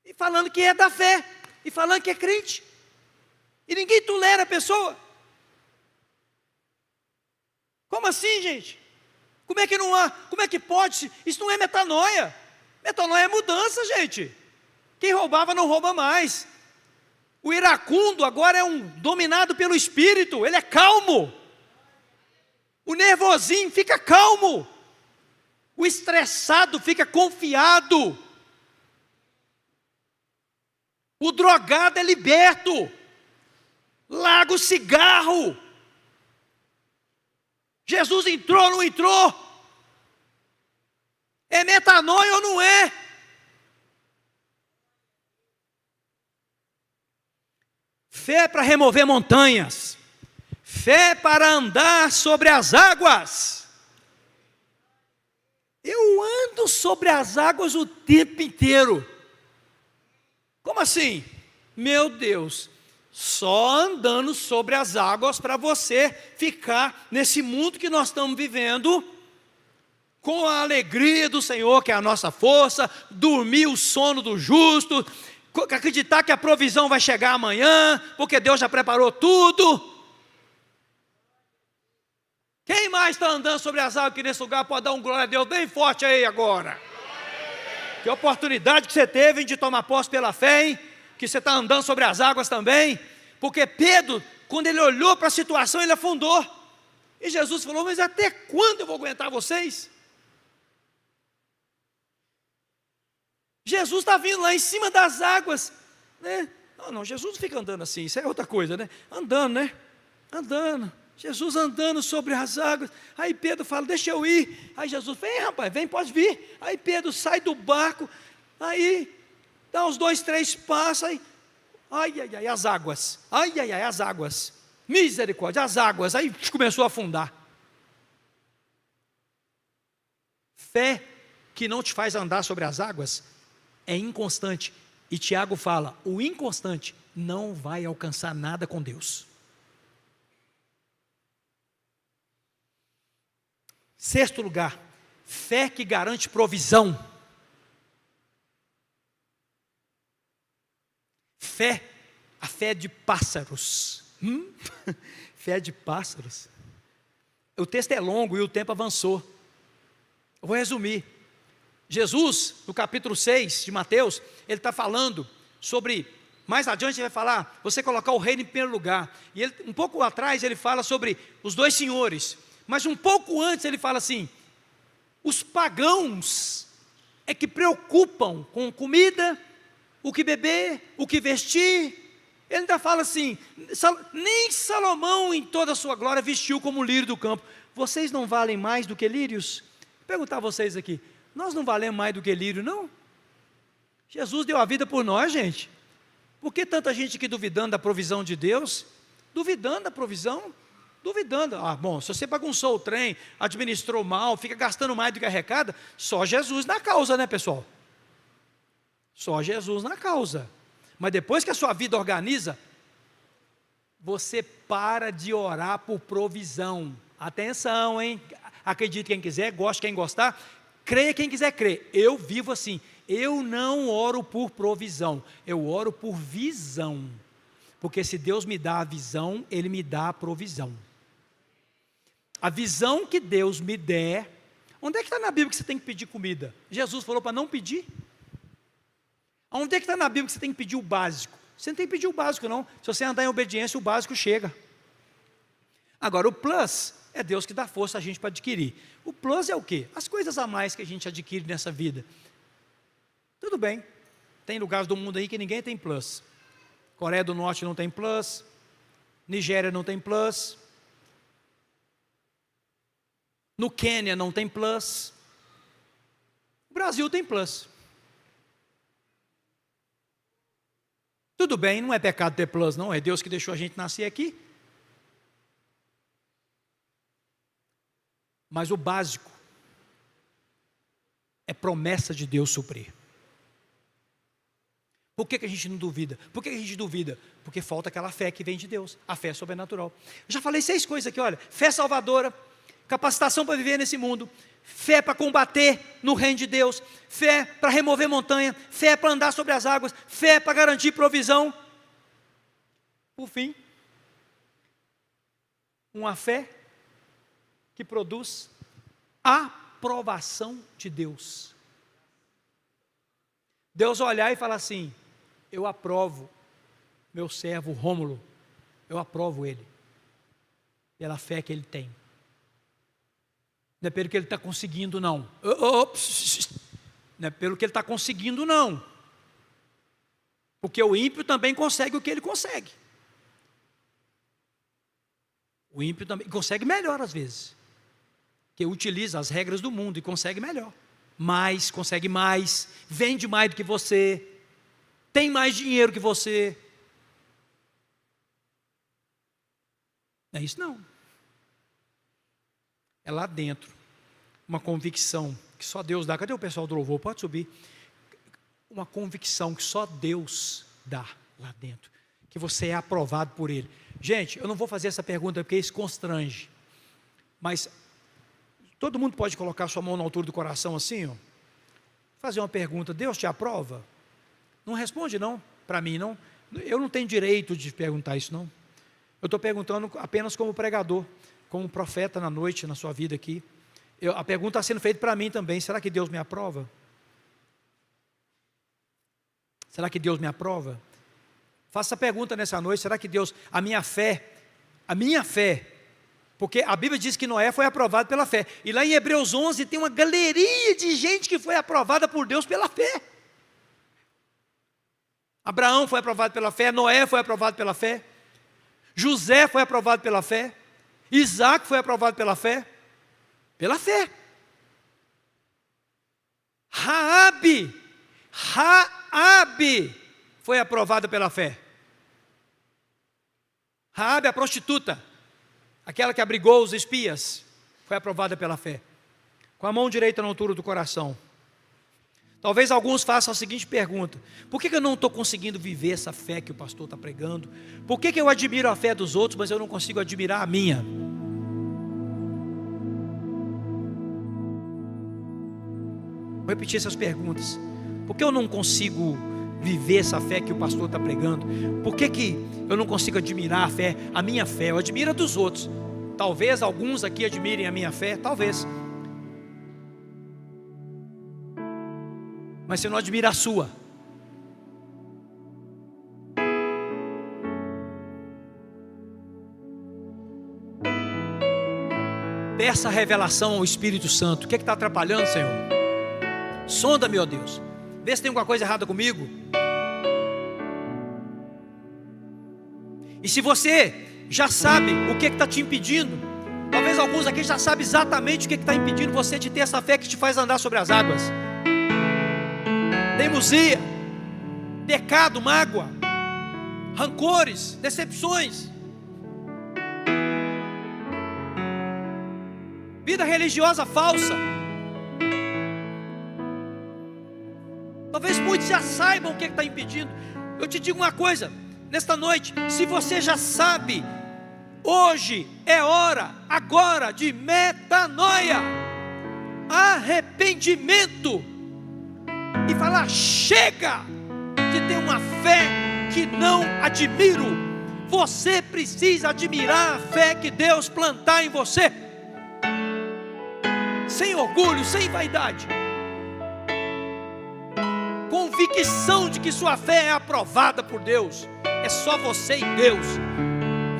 E falando que é da fé, e falando que é crente. E ninguém tolera a pessoa. Como assim, gente? Como é que não há? Como é que pode? Isso não é metanoia. Metanoia é mudança, gente. Quem roubava não rouba mais. O iracundo agora é dominado pelo Espírito, ele é calmo. O nervosinho fica calmo. O estressado fica confiado. O drogado é liberto. Larga o cigarro. Jesus entrou ou não entrou? É metanoia ou não é? Fé para remover montanhas. Fé para andar sobre as águas. Eu ando sobre as águas o tempo inteiro. Como assim? Meu Deus, só andando sobre as águas para você ficar nesse mundo que nós estamos vivendo, com a alegria do Senhor, que é a nossa força, dormir o sono do justo, acreditar que a provisão vai chegar amanhã, porque Deus já preparou tudo. Quem mais está andando sobre as águas aqui nesse lugar pode dar um glória a Deus bem forte aí agora? Que oportunidade que você teve de tomar posse pela fé, hein? Que você está andando sobre as águas também. Porque Pedro, quando ele olhou para a situação, ele afundou. E Jesus falou, mas até quando eu vou aguentar vocês? Jesus está vindo lá em cima das águas, né? Não, Jesus não fica andando assim, isso é outra coisa, né? Andando, né? Andando. Jesus andando sobre as águas. Aí Pedro fala, deixa eu ir. Aí Jesus, vem rapaz, vem, pode vir. Aí Pedro sai do barco, aí dá uns 2, 3 passos, aí, ai, as águas. Ai, as águas. Misericórdia, as águas. Aí começou a afundar. Fé que não te faz andar sobre as águas é inconstante. E Tiago fala, o inconstante não vai alcançar nada com Deus. Sexto lugar, fé que garante provisão. Fé, a fé de pássaros. Fé de pássaros. O texto é longo e o tempo avançou. Eu vou resumir. Jesus, no capítulo 6 de Mateus, ele está falando sobre, mais adiante ele vai falar, você colocar o reino em primeiro lugar. E ele, um pouco atrás ele fala sobre os dois senhores. Mas um pouco antes ele fala assim, os pagãos é que preocupam com comida, o que beber, o que vestir. Ele ainda fala assim, nem Salomão em toda a sua glória vestiu como lírio do campo. Vocês não valem mais do que lírios? Vou perguntar a vocês aqui, nós não valemos mais do que lírio, não? Jesus deu a vida por nós, gente. Por que tanta gente aqui duvidando da provisão de Deus? Duvidando da provisão? Duvidando. Bom, se você bagunçou o trem, administrou mal, fica gastando mais do que arrecada, só Jesus na causa, né, pessoal? Só Jesus na causa. Mas depois que a sua vida organiza, você para de orar por provisão. Atenção, hein? Acredite quem quiser, goste quem gostar, creia quem quiser crer. Eu vivo assim. Eu não oro por provisão, eu oro por visão. Porque se Deus me dá a visão, Ele me dá a provisão. A visão que Deus me der, onde é que está na Bíblia que você tem que pedir comida? Jesus falou para não pedir. Onde é que está na Bíblia que você tem que pedir o básico? Você não tem que pedir o básico não, se você andar em obediência o básico chega. Agora o plus, é Deus que dá força a gente para adquirir. O plus é o quê? As coisas a mais que a gente adquire nessa vida. Tudo bem, tem lugares do mundo aí que ninguém tem plus. Coreia do Norte não tem plus, Nigéria não tem plus, no Quênia não tem plus, o Brasil tem plus. Tudo bem, não é pecado ter plus não, é Deus que deixou a gente nascer aqui. Mas o básico é promessa de Deus suprir. Por que a gente não duvida? Por que a gente duvida? Porque falta aquela fé que vem de Deus, a fé sobrenatural. Eu já falei 6 coisas aqui, olha, fé salvadora, capacitação para viver nesse mundo, fé para combater no reino de Deus, fé para remover montanha, fé para andar sobre as águas, fé para garantir provisão. Por fim, uma fé que produz aprovação de Deus. Deus olhar e falar assim, eu aprovo meu servo Rômulo, eu aprovo ele, pela fé que ele tem. Não é pelo que ele está conseguindo não, não é pelo que ele está conseguindo não, porque o ímpio também consegue o que ele consegue. O ímpio também consegue melhor às vezes, que utiliza as regras do mundo e consegue melhor. Mais, consegue mais, vende mais do que você, tem mais dinheiro que você. Não é isso não. É lá dentro, uma convicção que só Deus dá. Cadê o pessoal do louvor? Pode subir. Uma convicção que só Deus dá lá dentro, que você é aprovado por Ele. Gente, eu não vou fazer essa pergunta porque isso constrange, mas todo mundo pode colocar sua mão na altura do coração assim, ó, fazer uma pergunta, Deus te aprova? Não responde não, para mim não, eu não tenho direito de perguntar isso não, eu estou perguntando apenas como pregador, como profeta na noite, na sua vida aqui, a pergunta está sendo feita para mim também, será que Deus me aprova? Será que Deus me aprova? Faça essa pergunta nessa noite, será que Deus, a minha fé, porque a Bíblia diz que Noé foi aprovado pela fé, e lá em Hebreus 11 tem uma galeria de gente que foi aprovada por Deus pela fé. Abraão foi aprovado pela fé, Noé foi aprovado pela fé, José foi aprovado pela fé, Isaac foi aprovado pela fé, Raabe foi aprovada pela fé. Raabe, a prostituta, aquela que abrigou os espias, foi aprovada pela fé. Com a mão direita na altura do coração, Talvez alguns façam a seguinte pergunta: por que eu não estou conseguindo viver essa fé que o pastor está pregando? Por que eu admiro a fé dos outros, mas eu não consigo admirar a minha? Vou repetir essas perguntas. Por que eu não consigo viver essa fé que o pastor está pregando? Por que eu não consigo admirar a fé, a minha fé? Eu admiro a dos outros. Talvez alguns aqui admirem a minha fé, talvez. Mas você não admira a sua. Peça a revelação ao Espírito Santo. O que está atrapalhando, Senhor? Sonda-me, ó Deus. Vê se tem alguma coisa errada comigo. E se você já sabe o que está te impedindo, talvez alguns aqui já sabem exatamente o que está impedindo você de ter essa fé que te faz andar sobre as águas. Teimosia, pecado, mágoa, rancores, decepções, vida religiosa falsa. Talvez muitos já saibam o que está impedindo. Eu te digo uma coisa, nesta noite, se você já sabe, hoje é hora, agora, de metanoia, arrependimento, e falar: chega de ter uma fé que não admiro. Você precisa admirar a fé que Deus plantar em você, sem orgulho, sem vaidade, convicção de que sua fé é aprovada por Deus. É só você e Deus.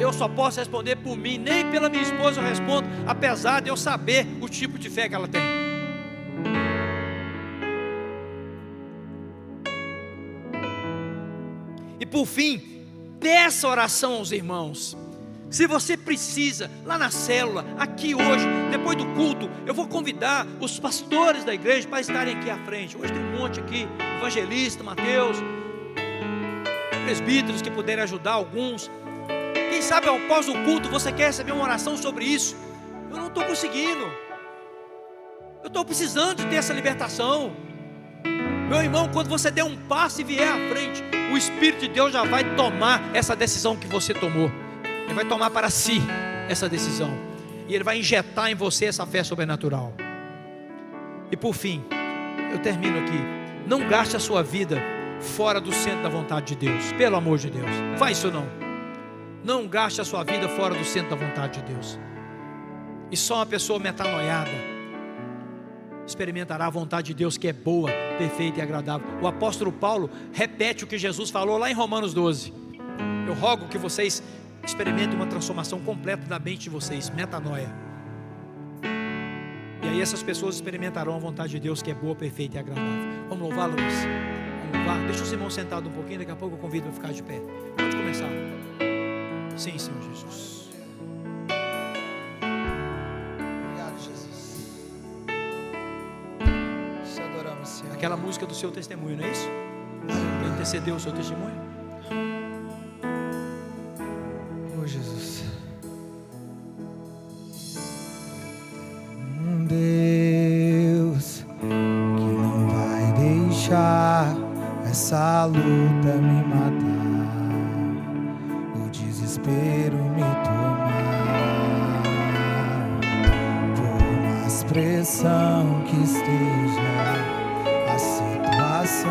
Eu só posso responder por mim, nem pela minha esposa eu respondo, apesar de eu saber o tipo de fé que ela tem. E por fim, peça oração aos irmãos. Se você precisa, lá na célula, aqui hoje, depois do culto, eu vou convidar os pastores da igreja para estarem aqui à frente. Hoje tem um monte aqui, evangelista, Mateus, presbíteros que puderem ajudar alguns. Quem sabe após o culto você quer receber uma oração sobre isso. Eu não estou conseguindo. Eu estou precisando de ter essa libertação. Meu irmão, quando você der um passo e vier à frente, o Espírito de Deus já vai tomar essa decisão que você tomou. Ele vai tomar para si essa decisão. E Ele vai injetar em você essa fé sobrenatural. E por fim, eu termino aqui. Não gaste a sua vida fora do centro da vontade de Deus. Pelo amor de Deus, faz isso não. Não gaste a sua vida fora do centro da vontade de Deus. E só uma pessoa metanoiada experimentará a vontade de Deus, que é boa, perfeita e agradável. O apóstolo Paulo repete o que Jesus falou lá em Romanos 12. Eu rogo que vocês experimentem uma transformação completa da mente de vocês, metanoia. E aí essas pessoas experimentarão a vontade de Deus, que é boa, perfeita e agradável. Vamos louvar, Luiz? Vamos louvar? Deixa os irmãos sentados um pouquinho, daqui a pouco eu convido para ficar de pé. Pode começar. Sim, Senhor Jesus. Aquela música do seu testemunho, não é isso? Ele antecedeu o seu testemunho?
Oh, Jesus. Deus que não vai deixar essa luta me matar, o desespero me tomar, por mais pressão que esteja a situação,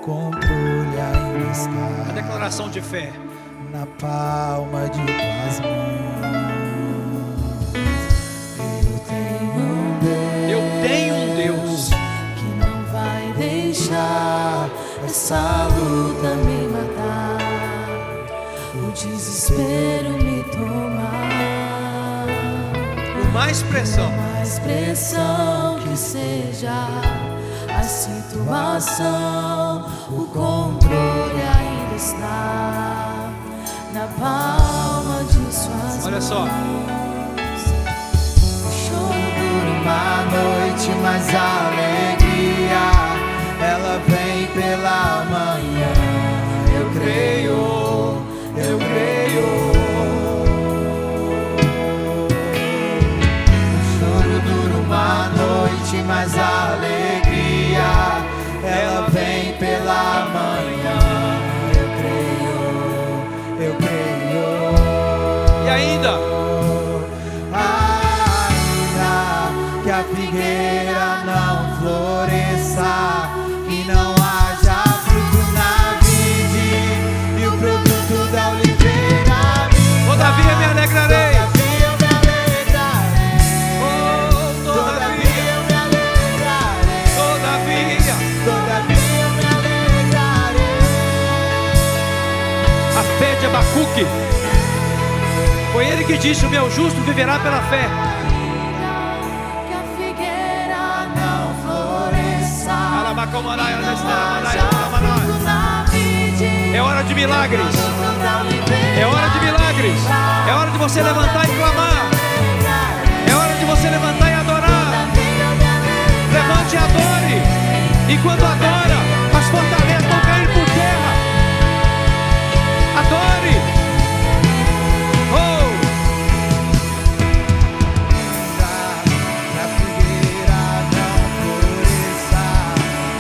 controle ainda está.
A declaração de fé
Na palma de tuas mãos.
Eu tenho um Deus
que não vai deixar essa luta me matar, o desespero me tomar.
por mais pressão,
Mais pressão que seja a situação, o controle ainda está na palma de suas mãos.
olha só.
O choro dura uma noite, mas a alegria ela vem pela manhã. Eu creio, eu creio. O choro dura uma noite, mas a alegria creio.
E ainda
que a figueira não floresça, que não haja fruto na vide, e o produto da oliveira minta.
todavia me alegrarei.
Todavia eu me alegrarei.
Oh,
Todavia eu me alegrarei.
todavia.
Todavia eu me alegrarei.
A fé de Abacuque. Foi ele que disse: o meu justo viverá pela fé.
Que a figueira não floresça,
É hora de milagres. É hora de milagres. É hora de você levantar e clamar. É hora de você levantar e adorar. Levante e adore. E quando adora, as fortalezas vão cair por terra. Adore. Oh.
A figueira não floresça,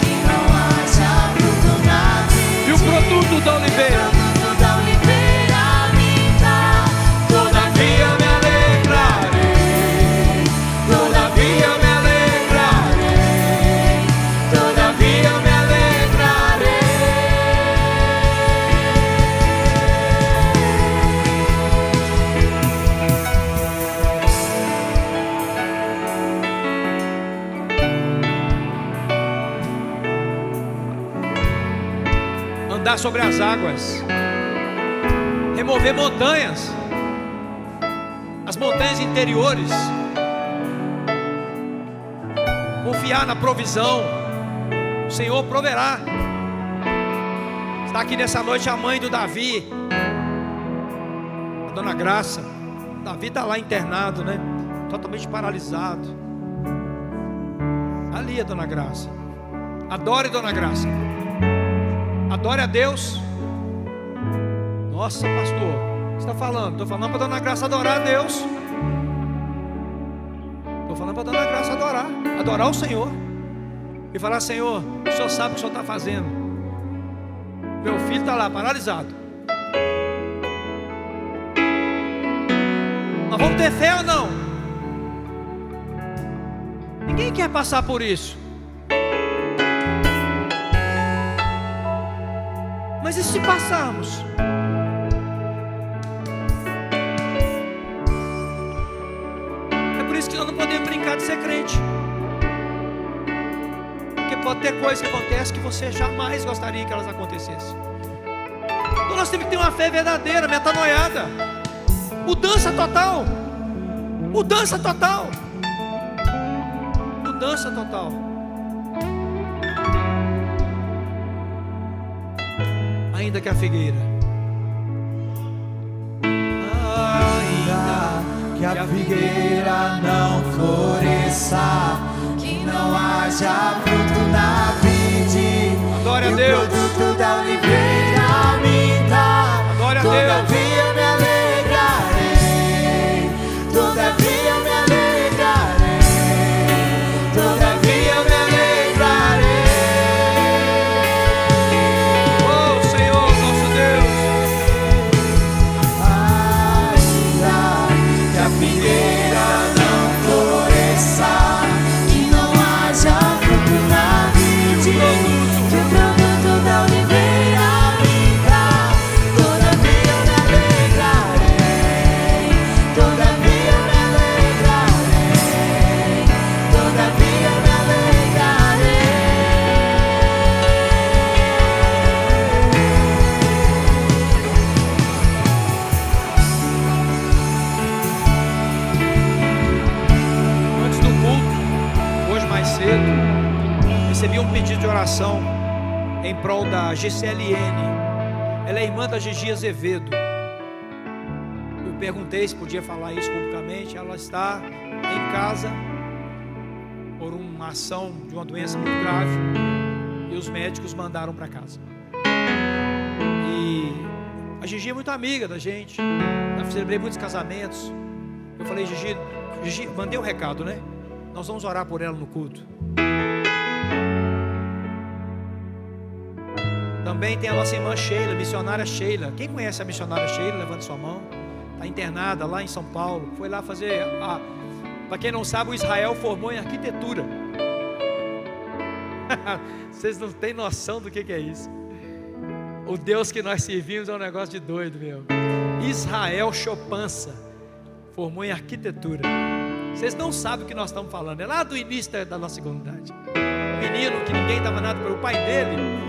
que não haja fruto na vide,
E o produto da oliveira.
da oliveira minta.
Todavia me alegrarei. Todavia me alegrarei. Todavia me alegrarei. Andar sobre as águas, remover montanhas, as montanhas interiores, confiar na provisão. O Senhor proverá. Está aqui nessa noite a mãe do Davi, a Dona Graça. Davi está lá internado, né? Totalmente paralisado. Ali a Dona Graça. Adore, Dona Graça. Adore a Deus. Nossa, pastor, o que você está falando? Estou falando para a Dona Graça adorar a Deus. Estou falando para a Dona Graça adorar o Senhor. E falar: Senhor, o Senhor sabe o que o Senhor está fazendo. Meu filho está lá, paralisado. Nós vamos ter fé ou não? Ninguém quer passar por isso. Mas e se passarmos? É por isso que nós não podemos brincar de ser crente. Porque pode ter coisas que acontecem que você jamais gostaria que elas acontecessem. Então nós temos que ter uma fé verdadeira, metanoiada. Mudança total. Mudança total. Mudança total. Ainda que a figueira,
ainda que a figueira não floresça, que não haja fruto na vide,
adore a
e o
Deus.
produto da oliveira minta.
Adore a Deus.
Todavia me alegrarei. Todavia me alegrarei. Todavia me alegrarei.
Oh Senhor, nosso Deus.
Ainda que a figueira não floresça, que não haja fruto na vide, que o produto da oliveira minta. Todavia me alegrarei. Todavia me alegrarei. Todavia me alegrarei.
Antes do culto, hoje mais cedo, recebi um pedido de oração em prol da GCLN. Ela é irmã da Gigi Azevedo. Eu perguntei se podia falar isso publicamente. Ela está em casa por uma ação de uma doença muito grave e os médicos mandaram para casa. E a Gigi é muito amiga da gente. Já celebrei muitos casamentos. Eu falei: Gigi, mandei o recado, né? Nós vamos orar por ela no culto. Também tem a nossa irmã Sheila, missionária Sheila. Quem conhece a missionária Sheila? Levante sua mão. Está internada lá em São Paulo. Foi lá fazer para quem não sabe, o Israel formou em arquitetura. Vocês não têm noção do que é isso. O Deus que nós servimos é um negócio de doido, meu. Israel Chopança formou em arquitetura. Vocês não sabem o que nós estamos falando. É lá do início da nossa comunidade. Menino que ninguém dava nada para o pai dele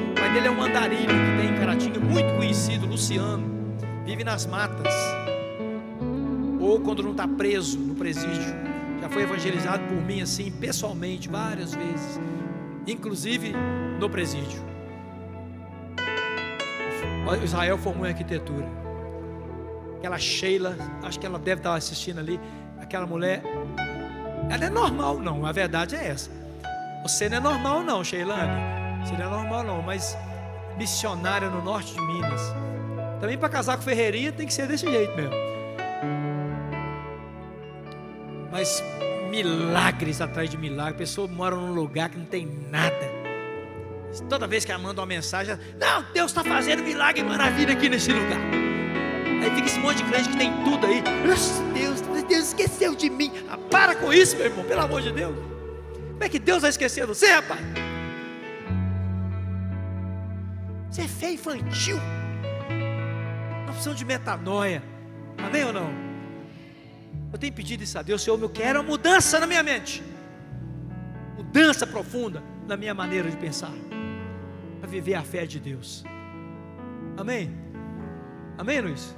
é um andarilho que tem em Caratinga, muito conhecido, Luciano. Vive nas matas. Ou quando não está preso no presídio. Já foi evangelizado por mim assim, pessoalmente, várias vezes. Inclusive no presídio. Israel formou em arquitetura. Aquela Sheila, acho que ela deve estar assistindo ali. Aquela mulher, ela é normal não, a verdade é essa. Você não é normal não, Sheilane. Você não é normal não, mas missionária no norte de Minas. Também para casar com ferreirinha tem que ser desse jeito mesmo. Mas milagres atrás de milagres. A pessoa mora num lugar que não tem nada. Toda vez que ela manda uma mensagem, não, Deus está fazendo milagre e maravilha aqui nesse lugar. Aí fica esse monte de crente que tem tudo aí. Deus esqueceu de mim. Para com isso, meu irmão, pelo amor de Deus. Como é que Deus vai esquecer de você, rapaz? Você é fé infantil. Nós precisamos de metanoia. Amém ou não? Eu tenho pedido isso a Deus, Senhor, eu quero uma mudança na minha mente. Mudança profunda na minha maneira de pensar. Para viver a fé de Deus. Amém? Amém, Luiz?